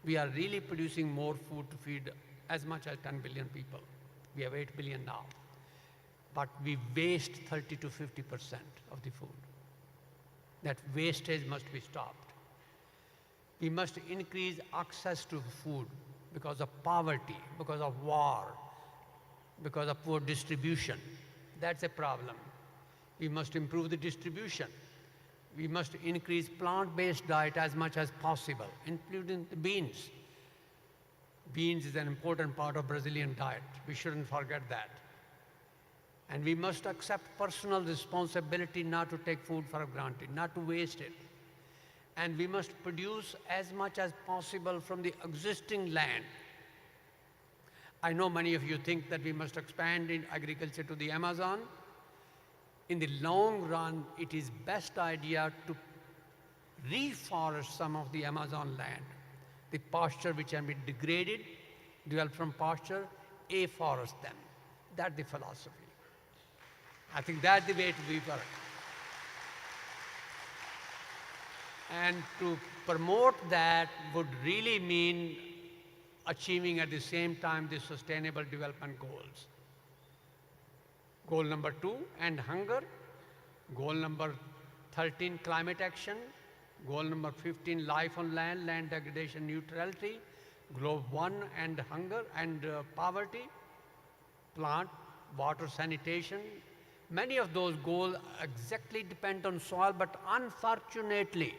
We are really producing more food to feed as much as 10 billion people. We have 8 billion now. But we waste 30 to 50% of the food. That wastage must be stopped. We must increase access to food because of poverty, because of war, because of poor distribution. That's a problem. We must improve the distribution. We must increase plant-based diet as much as possible, including the beans. Beans is an important part of Brazilian diet. We shouldn't forget that. And we must accept personal responsibility not to take food for granted, not to waste it. And we must produce as much as possible from the existing land. I know many of you think that we must expand in agriculture to the Amazon. In the long run, it is best idea to reforest some of the Amazon land. The pasture which can be degraded, developed from pasture, afforest them. That's the philosophy. I think that's the way to be for it. And to promote that would really mean achieving at the same time the sustainable development goals. Goal number 2, end hunger. Goal number 13, climate action. Goal number 15, life on land, land degradation neutrality. Goal 1, end hunger and poverty. Plant, water sanitation. Many of those goals exactly depend on soil, but unfortunately,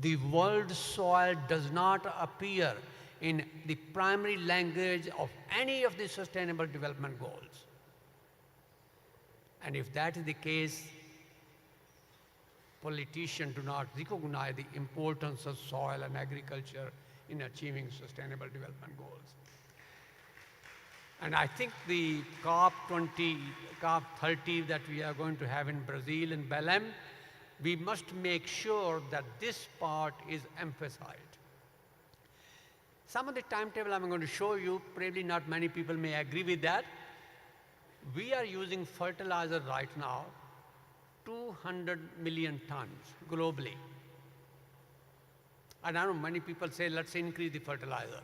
the world soil does not appear in the primary language of any of the sustainable development goals. And if that is the case, politicians do not recognize the importance of soil and agriculture in achieving sustainable development goals. And I think the COP30 that we are going to have in Brazil, in Belém, we must make sure that this part is emphasized. Some of the timetable I'm going to show you, probably not many people may agree with that. We are using fertilizer right now, 200 million tons globally. And I know many people say, let's increase the fertilizer.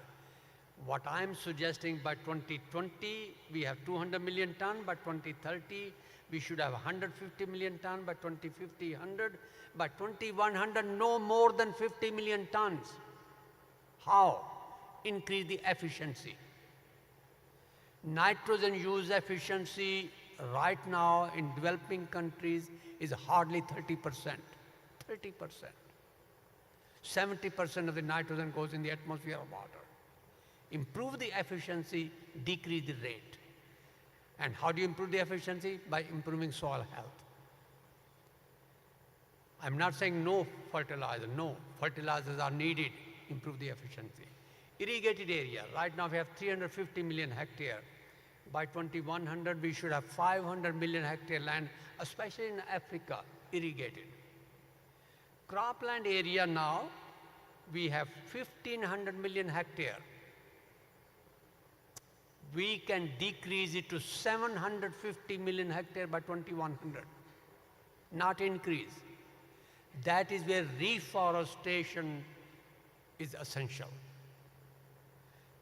What I'm suggesting, by 2020, we have 200 million tons. By 2030, we should have 150 million tons. By 2050, 100. By 2100, no more than 50 million tons. How? Increase the efficiency. Nitrogen use efficiency right now in developing countries is hardly 30%. 30%. 70% of the nitrogen goes in the atmosphere of water. Improve the efficiency, decrease the rate. And how do you improve the efficiency? By improving soil health. I'm not saying no fertilizer. No, fertilizers are needed to improve the efficiency. Irrigated area. Right now we have 350 million hectare. By 2100, we should have 500 million hectare land, especially in Africa, irrigated. Cropland area now, we have 1500 million hectare. We can decrease it to 750 million hectare by 2100, not increase. That is where reforestation is essential.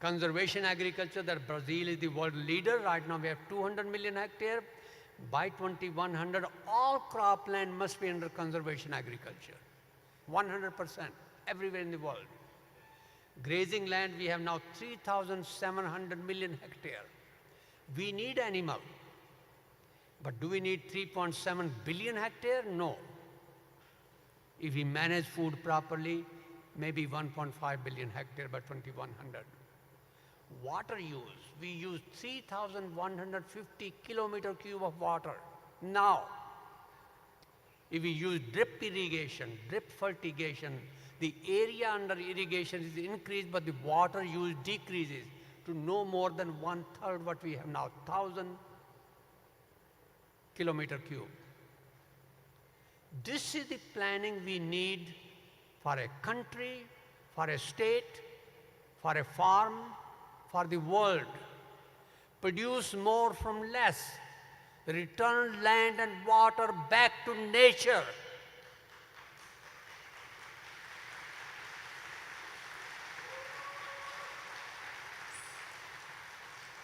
Conservation agriculture, that Brazil is the world leader. Right now we have 200 million hectare. By 2100, all cropland must be under conservation agriculture. 100%, everywhere in the world. Grazing land, we have now 3,700 million hectare. We need animal. But do we need 3.7 billion hectare? No. If we manage food properly, maybe 1.5 billion hectare by 2100. Water use, we use 3,150 kilometer cube of water. Now, if we use drip irrigation, drip fertigation, the area under irrigation is increased, but the water use decreases to no more than 1/3 what we have now, 1,000 kilometer cube. This is the planning we need for a country, for a state, for a farm, for the world. Produce more from less. Return land and water back to nature.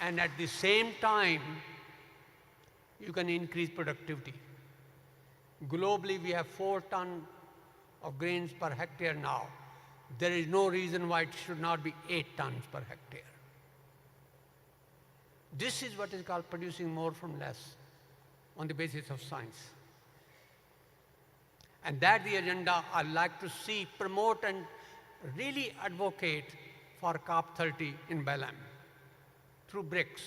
And at the same time, you can increase productivity. Globally, we have 4 tons of grains per hectare now. There is no reason why it should not be 8 tons per hectare. This is what is called producing more from less on the basis of science. And that's the agenda I'd like to see, promote, and really advocate for COP30 in Belém through BRICS.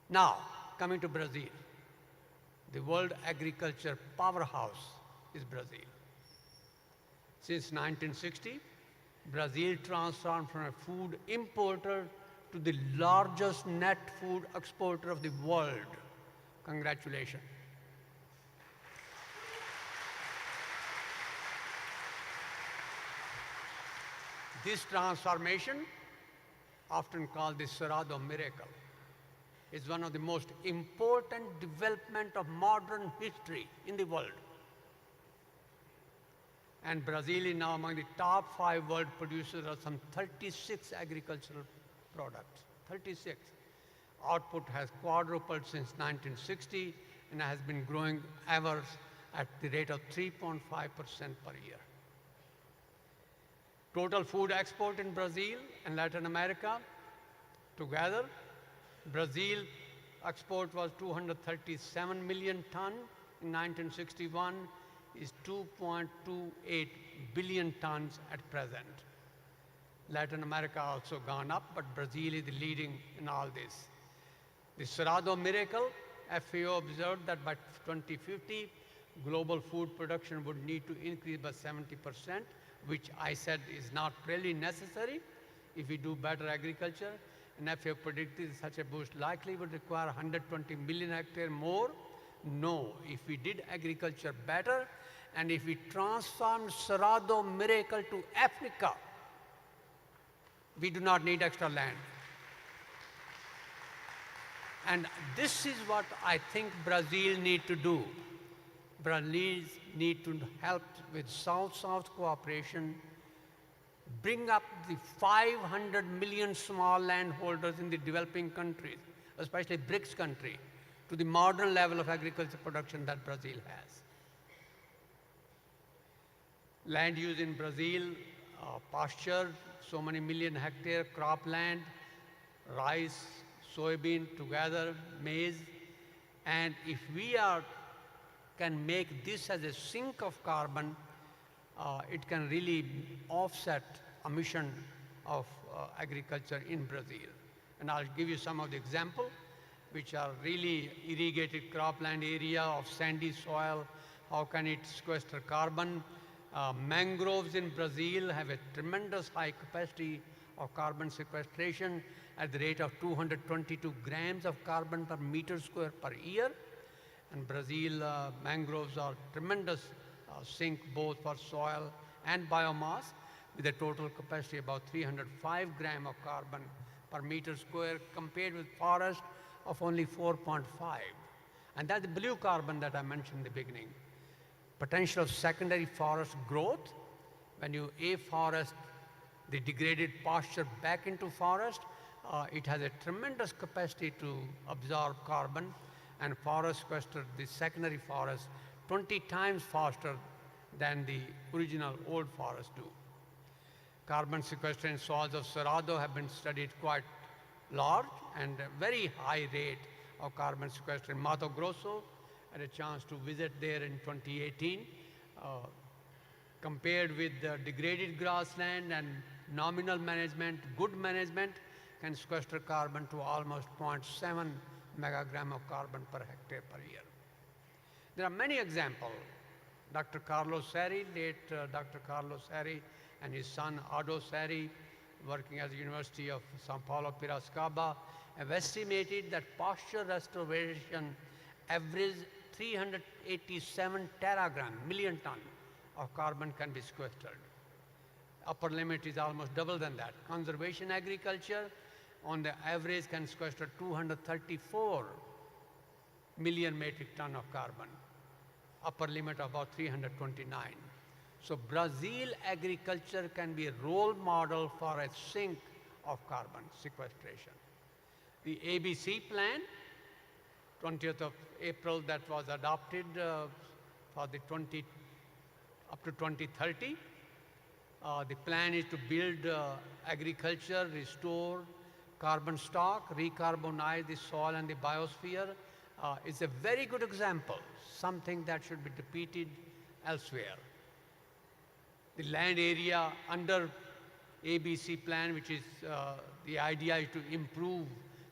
Now, coming to Brazil. The world agriculture powerhouse is Brazil. Since 1960, Brazil transformed from a food importer to the largest net food exporter of the world. Congratulations. This transformation, often called the Cerrado miracle, is one of the most important development of modern history in the world. And Brazil is now among the top 5 world producers of some 36 agricultural products. 36. Output has quadrupled since 1960 and has been growing ever at the rate of 3.5% per year. Total food export in Brazil and Latin America together, Brazil export was 237 million ton in 1961, is 2.28 billion tons at present. Latin America also gone up, but Brazil is leading in all this. The Cerrado miracle, FAO observed that by 2050, global food production would need to increase by 70%, which I said is not really necessary if we do better agriculture. And FAO predicted such a boost likely would require 120 million hectare more. No, if we did agriculture better, and if we transformed Cerrado miracle to Africa, we do not need extra land. And this is what I think Brazil need to do. Brazil need to help with South-South cooperation, bring up the 500 million small landholders in the developing countries, especially BRICS country, to the modern level of agriculture production that Brazil has. Land use in Brazil, pasture, so many million hectare, cropland, rice, soybean together, maize. And if we can make this as a sink of carbon, it can really offset emission of agriculture in Brazil. And I'll give you some of the example. which are really irrigated cropland area of sandy soil. How can it sequester carbon? Mangroves in Brazil have a tremendous high capacity of carbon sequestration at the rate of 222 grams of carbon per meter square per year. And Brazil mangroves are tremendous sink both for soil and biomass, with a total capacity about 305 grams of carbon per meter square, compared with forest of only 4.5. And that's the blue carbon that I mentioned in the beginning. Potential of secondary forest growth. When you afforest the degraded pasture back into forest, it has a tremendous capacity to absorb carbon, and forest sequester the secondary forest 20 times faster than the original old forests do. Carbon sequester in soils of Cerrado have been studied quite large, and a very high rate of carbon sequester in Mato Grosso. I had a chance to visit there in 2018. Compared with the degraded grassland and nominal management, good management can sequester carbon to almost 0.7 megagram of carbon per hectare per year. There are many examples. Dr. Carlos Seri, late Dr. Carlos Seri, and his son Ado Seri, working at the University of Sao Paulo, Piracicaba, have estimated that pasture restoration average 387 teragram, million ton of carbon can be sequestered. Upper limit is almost double than that. Conservation agriculture, on the average, can sequester 234 million metric ton of carbon. Upper limit of about 329. So Brazil agriculture can be a role model for a sink of carbon sequestration. The ABC plan, 20th of April, that was adopted for the up to 2030. The plan is to build agriculture, restore carbon stock, recarbonize the soil and the biosphere. It's a very good example, something that should be repeated elsewhere. The land area under ABC plan, which is the idea is to improve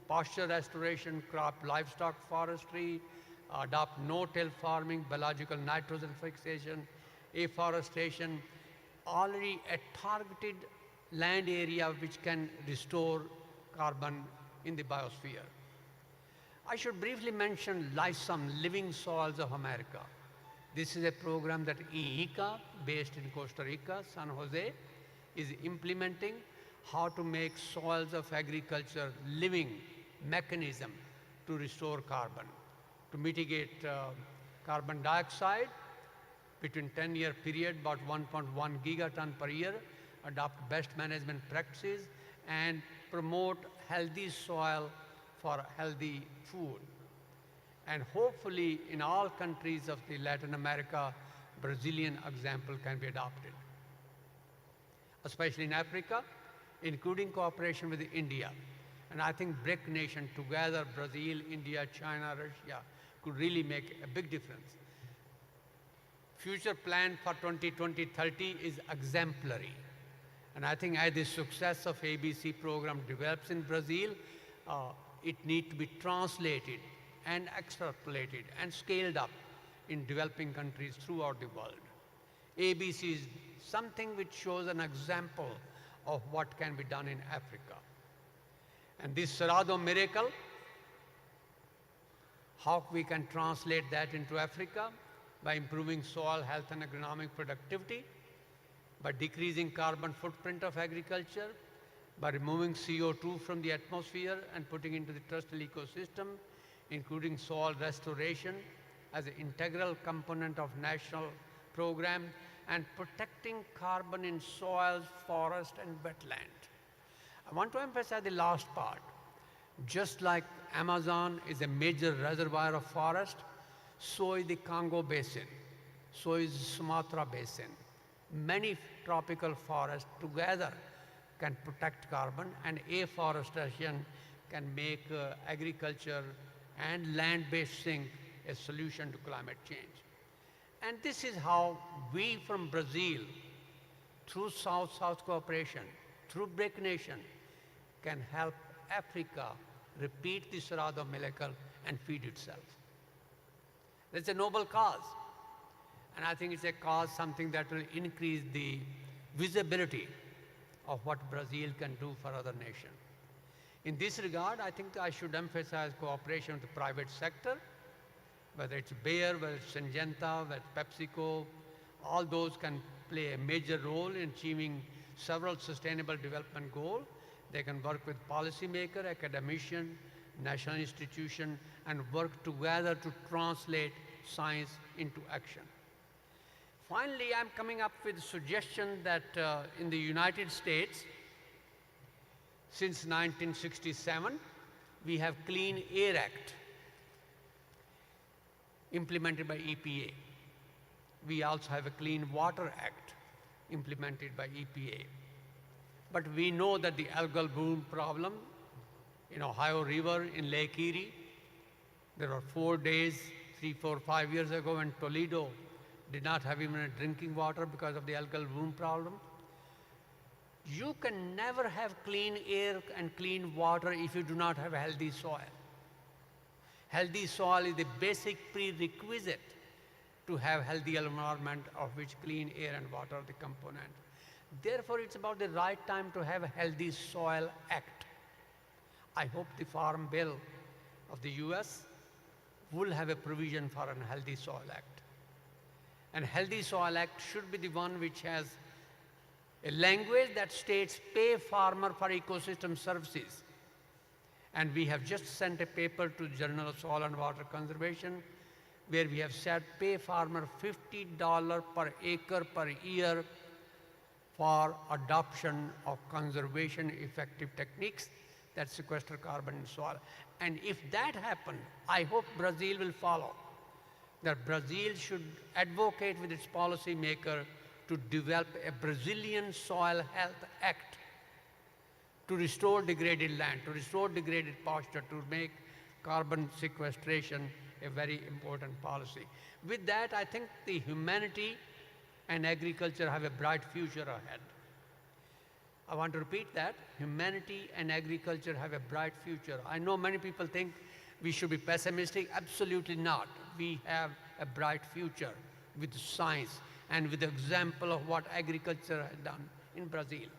pasture restoration, crop livestock forestry, adopt no-till farming, biological nitrogen fixation, afforestation, already a targeted land area which can restore carbon in the biosphere. I should briefly mention LISOM, Living Soils of America. This is a program that IICA, based in Costa Rica, San Jose, is implementing how to make soils of agriculture living mechanism to restore carbon, to mitigate carbon dioxide between 10-year period, about 1.1 gigaton per year, adopt best management practices, and promote healthy soil for healthy food. And hopefully in all countries of the Latin America, Brazilian example can be adopted. Especially in Africa, including cooperation with India. And I think BRIC nation together, Brazil, India, China, Russia, could really make a big difference. Future plan for 2020-30 is exemplary. And I think as the success of ABC program develops in Brazil, it needs to be translated and extrapolated and scaled up in developing countries throughout the world. ABC is something which shows an example of what can be done in Africa. And this Cerrado miracle, how we can translate that into Africa? By improving soil health and agronomic productivity, by decreasing carbon footprint of agriculture, by removing CO2 from the atmosphere and putting into the terrestrial ecosystem, including soil restoration as an integral component of national program, and protecting carbon in soils, forest, and wetland. I want to emphasize the last part. Just like Amazon is a major reservoir of forest, so is the Congo Basin, so is Sumatra Basin. Many tropical forests together can protect carbon, and afforestation can make agriculture and land-based sink a solution to climate change. And this is how we from Brazil, through South-South cooperation, through BRIC nation, can help Africa repeat the Sarado miracle and feed itself. That's a noble cause. And I think it's a cause, something that will increase the visibility of what Brazil can do for other nations. In this regard, I think I should emphasize cooperation with the private sector, whether it's Bayer, whether it's Syngenta, whether it's PepsiCo. All those can play a major role in achieving several sustainable development goals. They can work with policymakers, academicians, national institutions, and work together to translate science into action. Finally, I'm coming up with a suggestion that in the United States, since 1967, we have Clean Air Act implemented by EPA. We also have a Clean Water Act implemented by EPA. But we know that the algal bloom problem in Ohio River, in Lake Erie, there were 4 days, 3, 4, 5 years ago when Toledo did not have even drinking water because of the algal bloom problem. You can never have clean air and clean water if you do not have a healthy soil. Healthy soil is the basic prerequisite to have healthy environment, of which clean air and water are the component. Therefore, it's about the right time to have a Healthy Soil Act. I hope the Farm Bill of the US will have a provision for a Healthy Soil Act. And Healthy Soil Act should be the one which has a language that states pay farmer for ecosystem services. And we have just sent a paper to Journal of Soil and Water Conservation where we have said pay farmer $50 per acre per year for adoption of conservation effective techniques that sequester carbon in soil. And if that happens, I hope Brazil will follow. That Brazil should advocate with its policy maker to develop a Brazilian Soil Health Act to restore degraded land, to restore degraded pasture, to make carbon sequestration a very important policy. With that, I think the humanity and agriculture have a bright future ahead. I want to repeat that. Humanity and agriculture have a bright future. I know many people think we should be pessimistic. Absolutely not. We have a bright future with science and with the example of what agriculture has done in Brazil.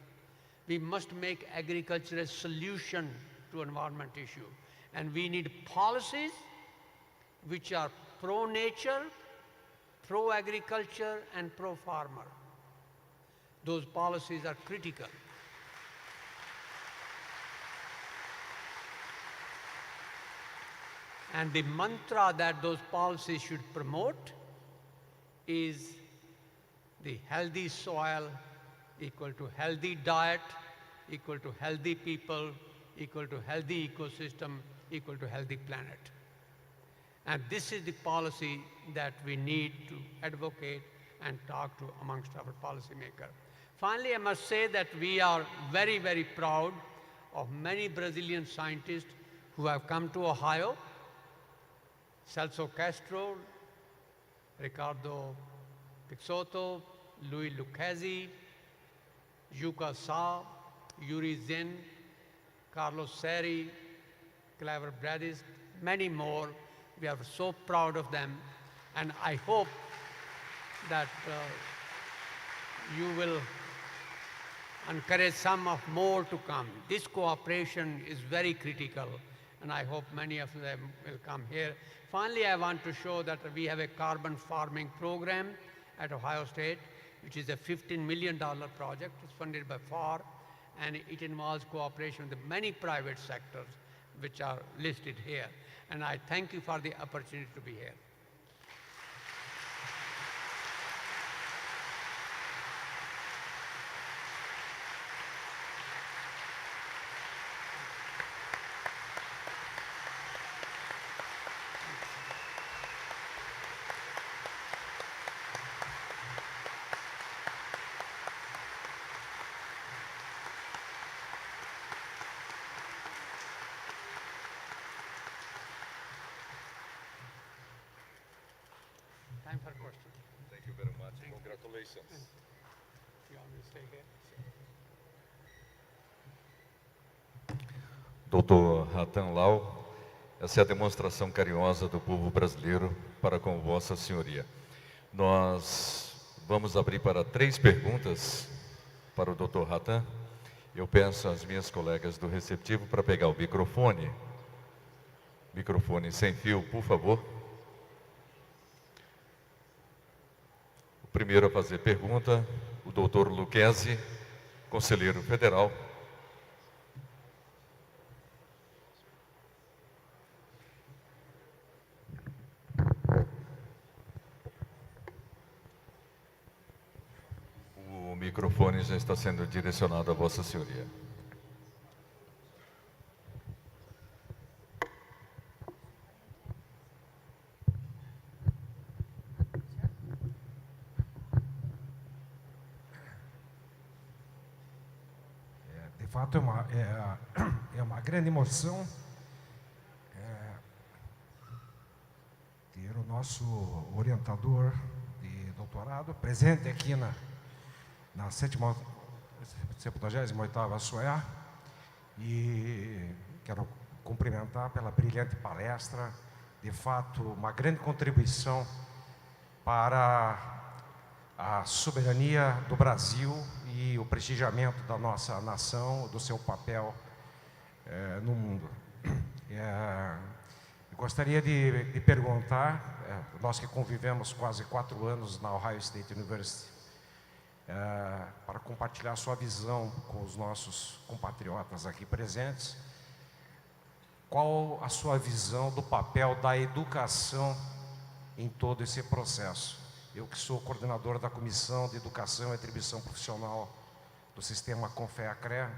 We must make agriculture a solution to environment issue. And we need policies which are pro-nature, pro-agriculture, and pro-farmer. Those policies are critical. And the mantra that those policies should promote is the healthy soil equal to healthy diet, equal to healthy people, equal to healthy ecosystem, equal to healthy planet. And this is the policy that we need to advocate and talk to amongst our policymakers. Finally, I must say that we are very, very proud of many Brazilian scientists who have come to Ohio. Celso Castro, Ricardo Pixoto, Louis Lucchesi, Yuka Sa, Yuri Zin, Carlos Seri, Clever Bradis, many more. We are so proud of them, and I hope that you will encourage some of more to come. This cooperation is very critical, and I hope many of them will come here. Finally, I want to show that we have a carbon farming program at Ohio State, which is a $15 million project. It's funded by FAR, and it involves cooperation with many private sectors, which are listed here. And I thank you for the opportunity to be here. Time for questions. Thank you very much. Congratulations. You want me to stay here? Dr. Rattan, essa é a demonstração carinhosa do povo brasileiro para com Vossa Senhoria. Nós vamos abrir para 3 perguntas para o Dr. Rattan. Eu peço às minhas colegas do receptivo para pegar o microfone. Microfone sem fio, por favor. O primeiro a fazer pergunta, o Dr. Lucchesi, conselheiro federal. O microfone já está sendo direcionado a Vossa Senhoria. De fato, é uma grande emoção ter o nosso orientador de doutorado presente aqui na 78ª SOEA, e quero cumprimentar pela brilhante palestra. De fato, uma grande contribuição para a soberania do Brasil e o prestigiamento da nossa nação, do seu papel no mundo. Eu gostaria de perguntar, nós que convivemos quase 4 anos na Ohio State University, para compartilhar sua visão com os nossos compatriotas aqui presentes, qual a sua visão do papel da educação em todo esse processo? Eu que sou coordenador da Comissão de Educação e Atribuição Profissional do Sistema CONFEA-CREA,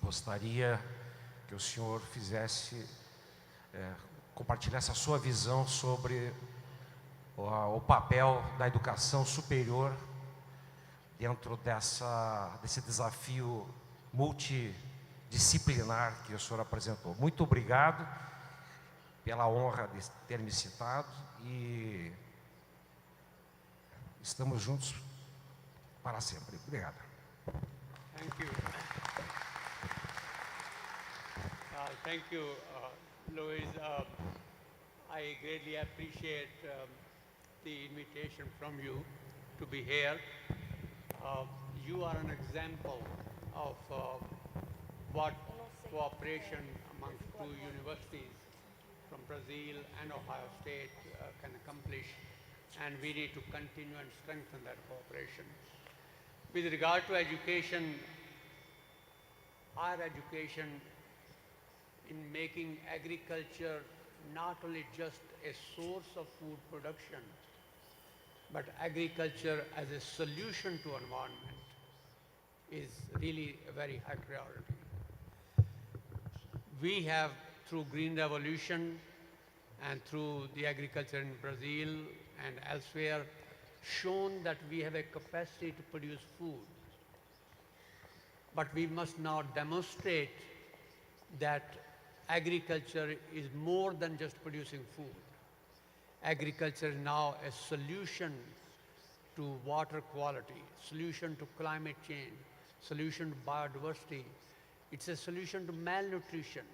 gostaria que o senhor compartilhasse a sua visão sobre o papel da educação superior dentro desse desafio multidisciplinar que o senhor apresentou. Muito obrigado pela honra de ter me citado e estamos juntos para sempre. Obrigado. Thank you. Thank you, Louis. I greatly appreciate the invitation from you to be here. You are an example of what cooperation among 2 universities from Brazil and Ohio State can accomplish, and we need to continue and strengthen that cooperation. With regard to education, our education in making agriculture not only just a source of food production, but agriculture as a solution to environment is really a very high priority. We have, through Green Revolution and through the agriculture in Brazil and elsewhere, shown that we have a capacity to produce food. But we must now demonstrate that agriculture is more than just producing food. Agriculture is now a solution to water quality, solution to climate change, solution to biodiversity. It's a solution to malnutrition.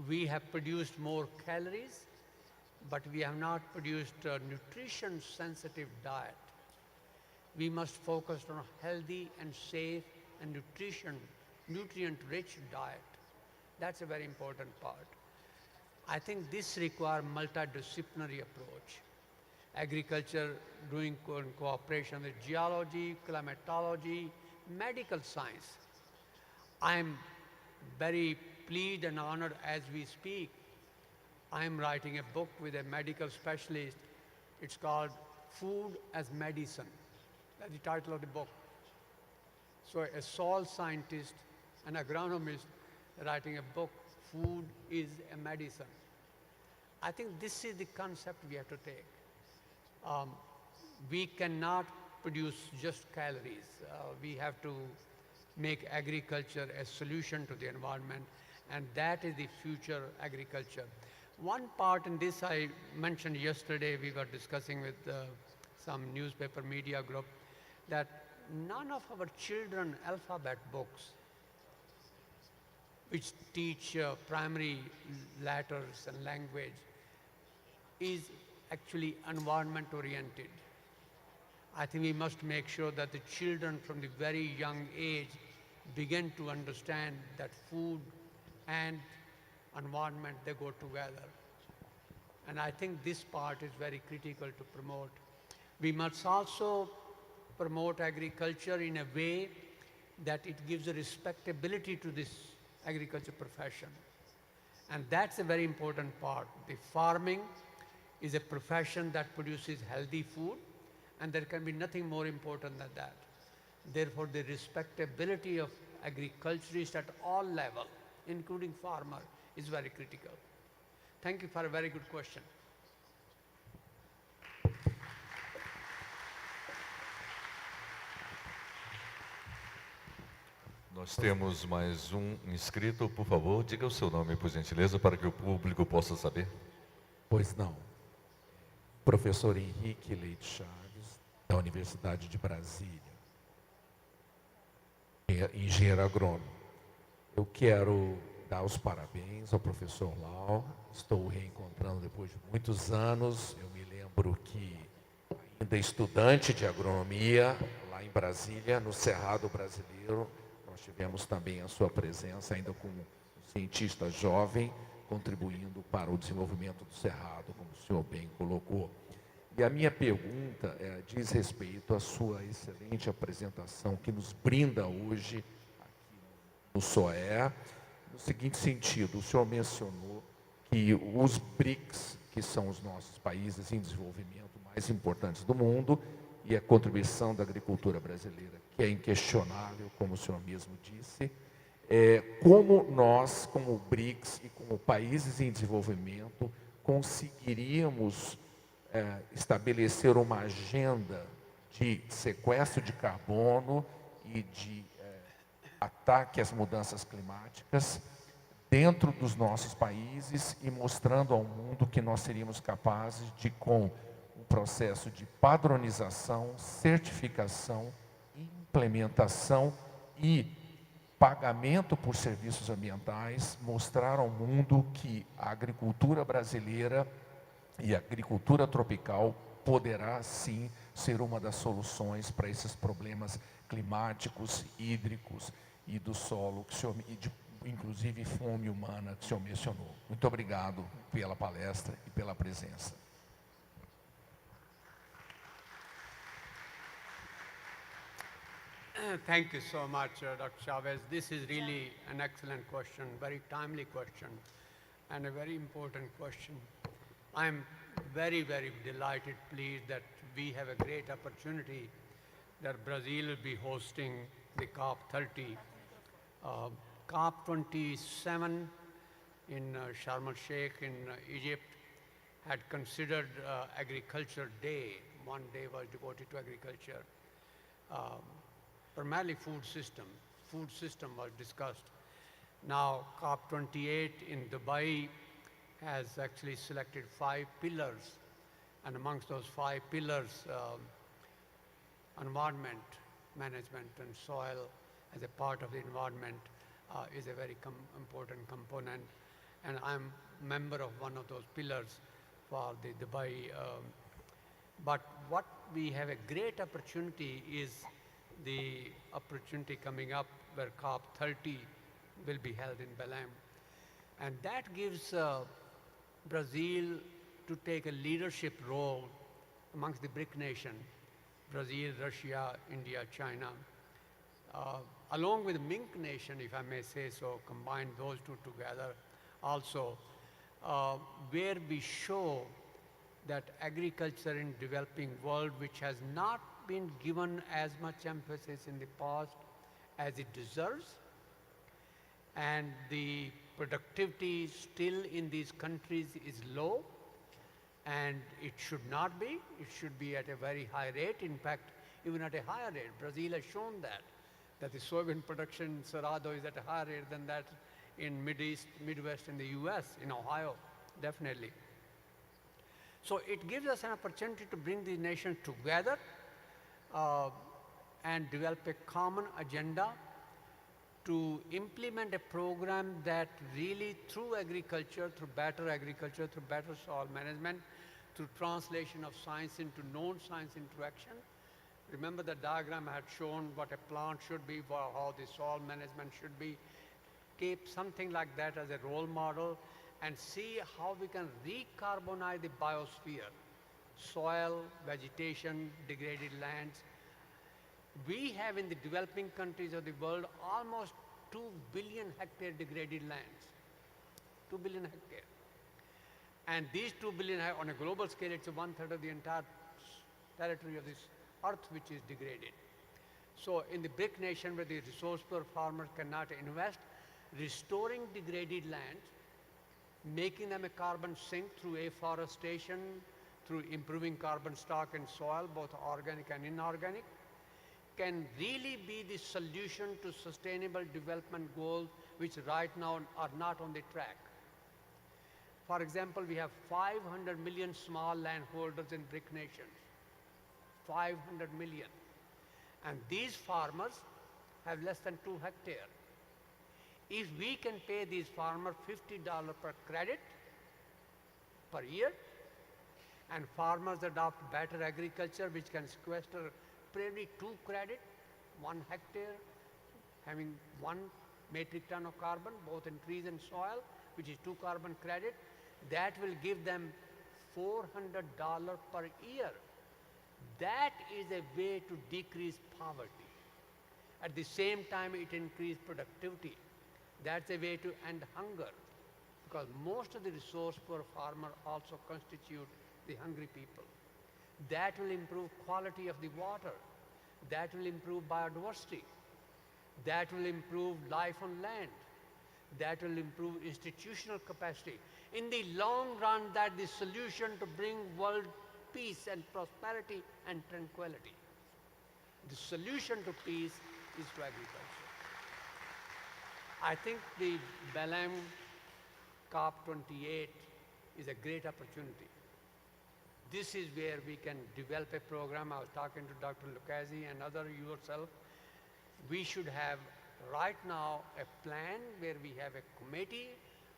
We have produced more calories, but we have not produced a nutrition-sensitive diet. We must focus on a healthy and safe and nutrient-rich diet. That's a very important part. I think this requires multidisciplinary approach. Agriculture doing cooperation with geology, climatology, medical science. I'm very pleased and honored as we speak. I'm writing a book with a medical specialist. It's called Food as Medicine. That's the title of the book. So a soil scientist, an agronomist writing a book, Food is a Medicine. I think this is the concept we have to take. We cannot produce just calories. We have to make agriculture a solution to the environment, and that is the future agriculture. One part in this I mentioned yesterday, we were discussing with some newspaper media group, that none of our children alphabet books which teach primary letters and language, is actually environment oriented. I think we must make sure that the children from the very young age begin to understand that food and environment, they go together. And I think this part is very critical to promote. We must also promote agriculture in a way that it gives a respectability to this agriculture profession. And that's a very important part. The farming is a profession that produces healthy food, and there can be nothing more important than that. Therefore, the respectability of agriculturists at all levels, including farmer, is very critical. Thank you for a very good question. Nós temos mais um inscrito, por favor, diga o seu nome, por gentileza, para que o público possa saber. Pois não. Professor Henrique Leite Chaves, da Universidade de Brasília, engenheiro agrônomo. Eu quero dar os parabéns ao professor Lau. Estou o reencontrando depois de muitos anos. Eu me lembro que, ainda estudante de agronomia, lá em Brasília, no Cerrado Brasileiro, nós tivemos também a sua presença, ainda como cientista jovem, contribuindo para o desenvolvimento do Cerrado, como o senhor bem colocou. E a minha pergunta diz respeito à sua excelente apresentação, que nos brinda hoje aqui no SOE, no seguinte sentido: o senhor mencionou que os BRICS, que são os nossos países em desenvolvimento mais importantes do mundo, e a contribuição da agricultura brasileira, que é inquestionável, como o senhor mesmo disse, como nós, como BRICS e como países em desenvolvimento, conseguiríamos estabelecer uma agenda de sequestro de carbono e de ataque às mudanças climáticas dentro dos nossos países e mostrando ao mundo que nós seríamos capazes de, com um processo de padronização, certificação, implementação e pagamento por serviços ambientais, mostrar ao mundo que a agricultura brasileira e a agricultura tropical poderá sim ser uma das soluções para esses problemas climáticos, hídricos e do solo, que o senhor, e de, inclusive fome humana, que o senhor mencionou. Muito obrigado pela palestra e pela presença. Thank you so much, Dr. Chavez. This is really an excellent question, very timely question, and a very important question. I'm very, very delighted, pleased that we have a great opportunity that Brazil will be hosting the COP30. COP27 in Sharm el-Sheikh in Egypt had considered Agriculture Day. One day was devoted to agriculture. Primarily food system was discussed. Now COP28 in Dubai has actually selected 5 pillars, and amongst those 5 pillars, environment management and soil as a part of the environment is a very important component, and I'm a member of one of those pillars for the Dubai. But what we have a great opportunity is the opportunity coming up where COP30 will be held in Belém. And that gives Brazil to take a leadership role amongst the BRIC nation, Brazil, Russia, India, China, along with the MINC nation, if I may say so, combine those two together also, where we show that agriculture in developing world, which has not been given as much emphasis in the past as it deserves, and the productivity still in these countries is low, and it should not be. It should be at a very high rate. In fact, even at a higher rate. Brazil has shown that the soybean production in Cerrado is at a higher rate than that in Midwest in the US, in Ohio, definitely. So it gives us an opportunity to bring the nation together and develop a common agenda to implement a program that really, through agriculture, through better soil management, through translation of science into known science interaction. Remember the diagram I had shown what a plant should be, how the soil management should be. Keep something like that as a role model and see how we can recarbonize the biosphere, soil, vegetation, degraded lands. We have in the developing countries of the world almost 2 billion hectare degraded lands. 2 billion hectare. And these 2 billion, on a global scale, it's 1/3 of the entire territory of this earth which is degraded. So in the BRIC nation where the resource poor farmers cannot invest, restoring degraded lands, making them a carbon sink through afforestation, through improving carbon stock in soil, both organic and inorganic, can really be the solution to sustainable development goals which right now are not on the track. For example, we have 500 million small landholders in BRIC nations. 500 million. And these farmers have less than 2 hectares. If we can pay these farmers $50 per credit per year, and farmers adopt better agriculture which can sequester Prêmio 2 credit, 1 hectare, having 1 metric ton of carbon, both in trees and soil, which is 2 carbon credit, that will give them $400 per year. That is a way to decrease poverty. At the same time, it increases productivity. That's a way to end hunger, because most of the resource poor farmers also constitute the hungry people. That will improve quality of the water. That will improve biodiversity. That will improve life on land. That will improve institutional capacity. In the long run, that's the solution to bring world peace and prosperity and tranquility. The solution to peace is to agriculture. I think the Belém COP28 is a great opportunity. This is where we can develop a program. I was talking to Dr. Lucchesi and yourself. We should have right now a plan where we have a committee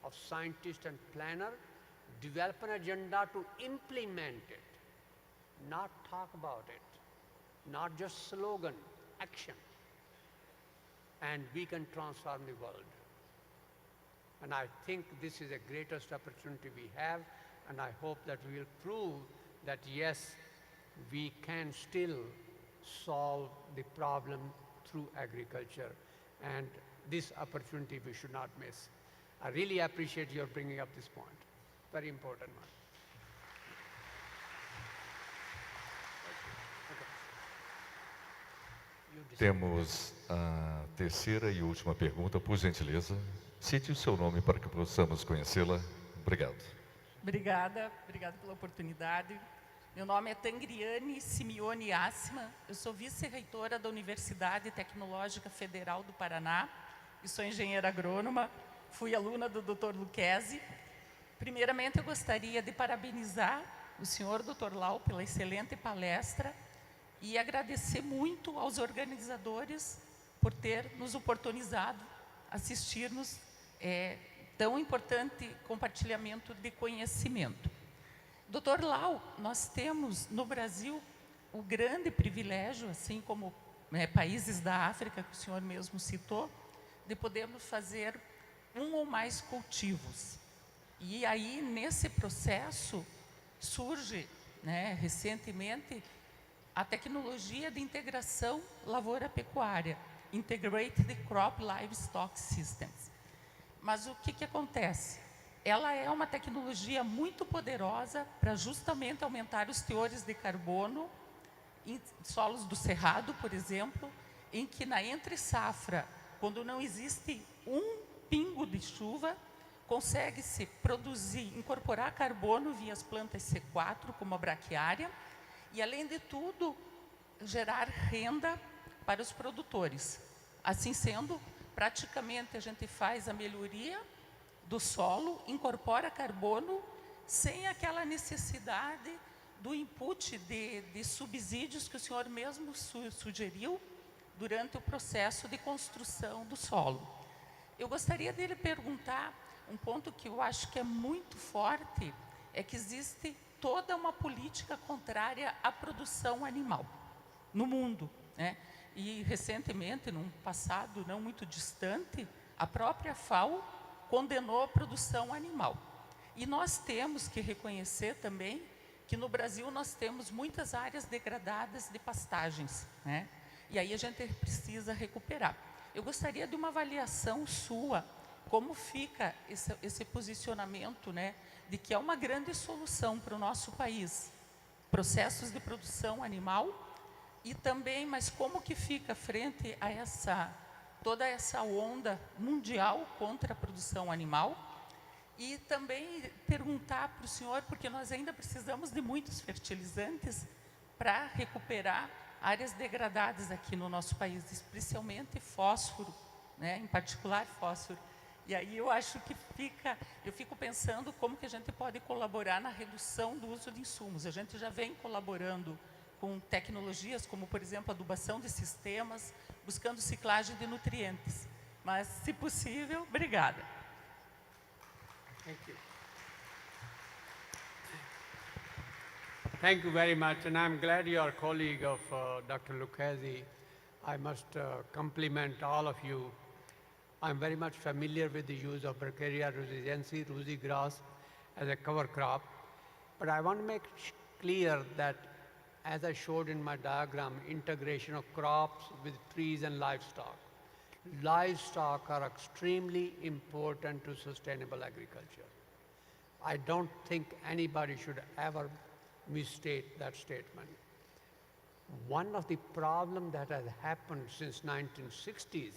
of scientists and planners, develop an agenda to implement it, not talk about it, not just slogan, action. And we can transform the world. And I think this is the greatest opportunity we have, and I hope that we will prove that yes, we can still solve the problem through agriculture. And this opportunity we should not miss. I really appreciate your bringing up this point. Very important one. Temos a terceira e última pergunta, por gentileza. Cite o seu nome para que possamos conhecê-la. Obrigado. Obrigada pela oportunidade. Meu nome é Tangriane Simeone Assima, eu sou vice-reitora da Universidade Tecnológica Federal do Paraná e sou engenheira agrônoma, fui aluna do Dr. Lucchesi. Primeiramente, eu gostaria de parabenizar o senhor Dr. Lau pela excelente palestra e agradecer muito aos organizadores por ter nos oportunizado assistir-nos tão importante compartilhamento de conhecimento. Dr. Lau, nós temos no Brasil o grande privilégio, assim como países da África, que o senhor mesmo citou, de podermos fazer um ou mais cultivos. E aí, nesse processo, surge, recentemente, a tecnologia de integração lavoura-pecuária, Integrated Crop Livestock Systems. Mas o que acontece? Ela é uma tecnologia muito poderosa para justamente aumentar os teores de carbono em solos do cerrado, por exemplo, em que na entre-safra, quando não existe um pingo de chuva, consegue-se produzir, incorporar carbono via as plantas C4, como a braquiária, e além de tudo, gerar renda para os produtores. Assim sendo, praticamente a gente faz a melhoria do solo, incorpora carbono sem aquela necessidade do input de subsídios que o senhor mesmo sugeriu, durante o processo de construção do solo. Eu gostaria de lhe perguntar, um ponto que eu acho que é muito forte, é que existe toda uma política contrária à produção animal no mundo, né? E recentemente, num passado não muito distante, a própria FAO condenou a produção animal. E nós temos que reconhecer também que no Brasil nós temos muitas áreas degradadas de pastagens, né? E aí a gente precisa recuperar. Eu gostaria de uma avaliação sua, como fica esse posicionamento, né, de que é uma grande solução para o nosso país, processos de produção animal, e também, mas como que fica frente a toda essa onda mundial contra a produção animal? E também perguntar para o senhor, porque nós ainda precisamos de muitos fertilizantes para recuperar áreas degradadas aqui no nosso país, especialmente fósforo, né, em particular fósforo. E aí eu acho que eu fico pensando como que a gente pode colaborar na redução do uso de insumos. A gente já vem colaborando com tecnologias como, por exemplo, adubação de sistemas, buscando ciclagem de nutrientes. Mas, se possível, obrigada. Thank you. Thank you very much, and I'm glad you're a colleague of Dr. Lucchesi. I must compliment all of you. I'm very much familiar with the use of Bracharia rusiense, rosy grass, as a cover crop. But I want to make clear that, as I showed in my diagram, integration of crops with trees and livestock. Livestock are extremely important to sustainable agriculture. I don't think anybody should ever misstate that statement. One of the problems that has happened since 1960s,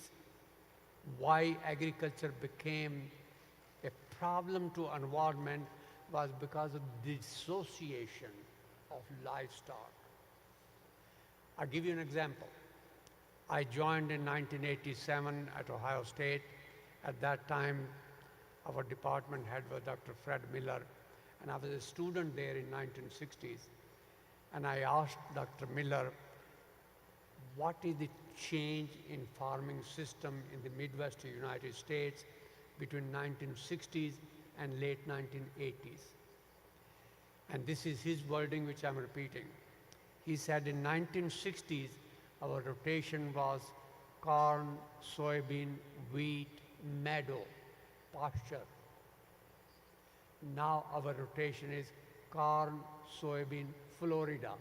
why agriculture became a problem to environment, was because of dissociation of livestock. I'll give you an example. I joined in 1987 at Ohio State. At that time, our department head was Dr. Fred Miller, and I was a student there in 1960s. And I asked Dr. Miller, what is the change in farming system in the Midwest United States between 1960s and late 1980s? And this is his wording, which I'm repeating. He said in 1960s, our rotation was corn, soybean, wheat, meadow, pasture. Now our rotation is corn, soybean, Florida.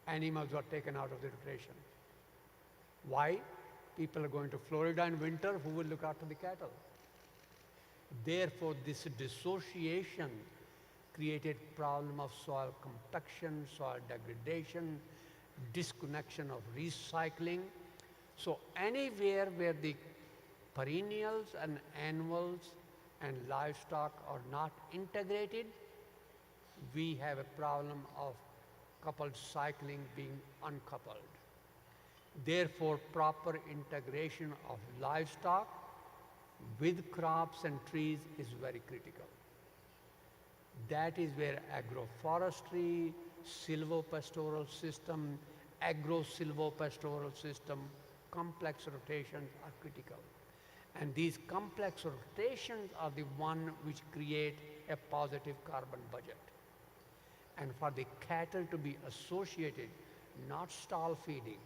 Animals were taken out of the rotation. Why? People are going to Florida in winter. Who will look after the cattle? Therefore, this dissociation created problem of soil compaction, soil degradation, disconnection of recycling. So anywhere where the perennials and annuals and livestock are not integrated, we have a problem of coupled cycling being uncoupled. Therefore, proper integration of livestock with crops and trees is very critical. That is where agroforestry, silvopastoral system, agro-silvopastoral system, complex rotations are critical. And these complex rotations are the one which create a positive carbon budget. And for the cattle to be associated, not stall feeding,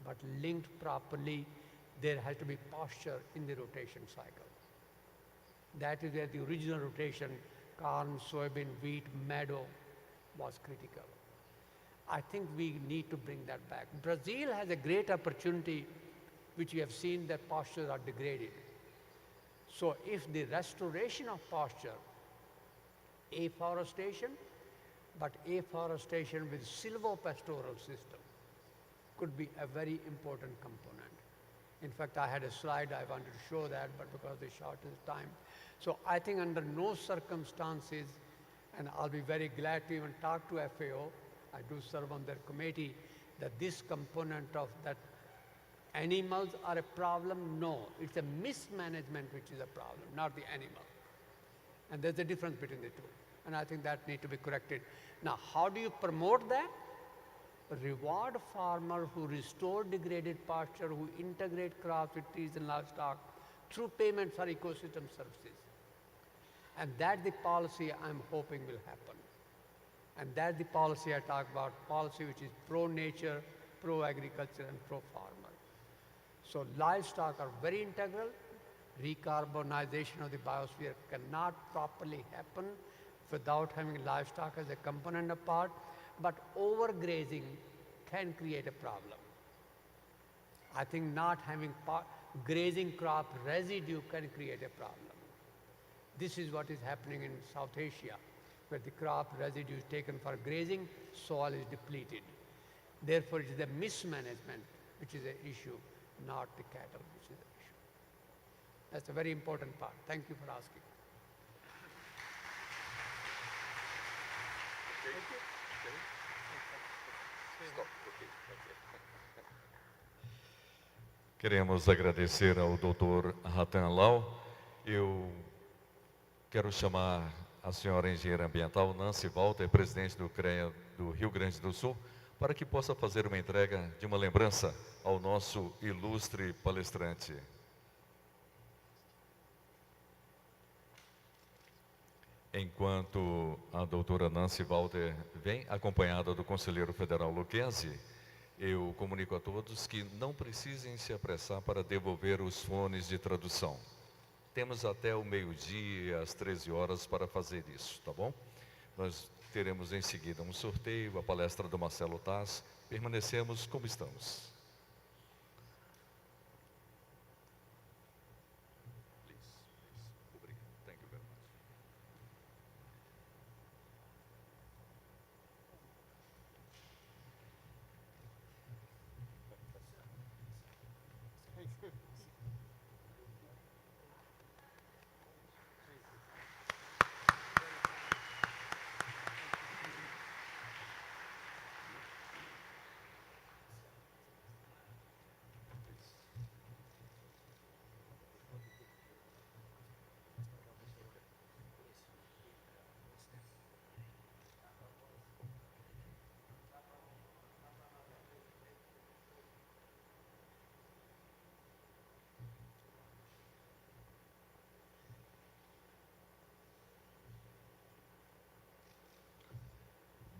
but linked properly, there has to be pasture in the rotation cycle. That is where the original rotation, corn, soybean, wheat, meadow, was critical. I think we need to bring that back. Brazil has a great opportunity, which we have seen that pastures are degraded. So if the restoration of pasture, afforestation, but afforestation with silvopastoral system could be a very important component. In fact, I had a slide I wanted to show that, but because they shortened time. So I think under no circumstances, and I'll be very glad to even talk to FAO, I do serve on their committee, that this component of that animals are a problem. No, it's a mismanagement which is a problem, not the animal. And there's a difference between the two. And I think that needs to be corrected. Now, how do you promote that? reward farmers who restore degraded pasture, who integrate crops with trees and livestock through payment for ecosystem services. And that's the policy I'm hoping will happen. And that's the policy I talk about, policy which is pro-nature, pro-agriculture, and pro-farmer. So livestock are very integral. Recarbonization of the biosphere cannot properly happen without having livestock as a component of part, but overgrazing can create a problem. I think not having grazing crop residue can create a problem. This is what is happening in South Asia, where the crop residue is taken for grazing, soil is depleted. Therefore, it is the mismanagement which is the issue, not the cattle which is the issue. That's a very important part. Thank you for asking. Queremos agradecer ao Dr. Rattan Lau. Eu quero chamar a senhora engenheira ambiental Nancy Walter, presidente do CREA do Rio Grande do Sul, para que possa fazer uma entrega de uma lembrança ao nosso ilustre palestrante. Enquanto a doutora Nancy Walter vem, acompanhada do conselheiro federal Lucchesi, eu comunico a todos que não precisem se apressar para devolver os fones de tradução. Temos até o meio-dia, às 13 horas, para fazer isso, tá bom? Nós teremos em seguida um sorteio, a palestra do Marcelo Taz. Permanecemos como estamos.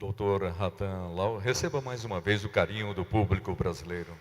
Dr. Rattan Lau, receba mais uma vez o carinho do público brasileiro.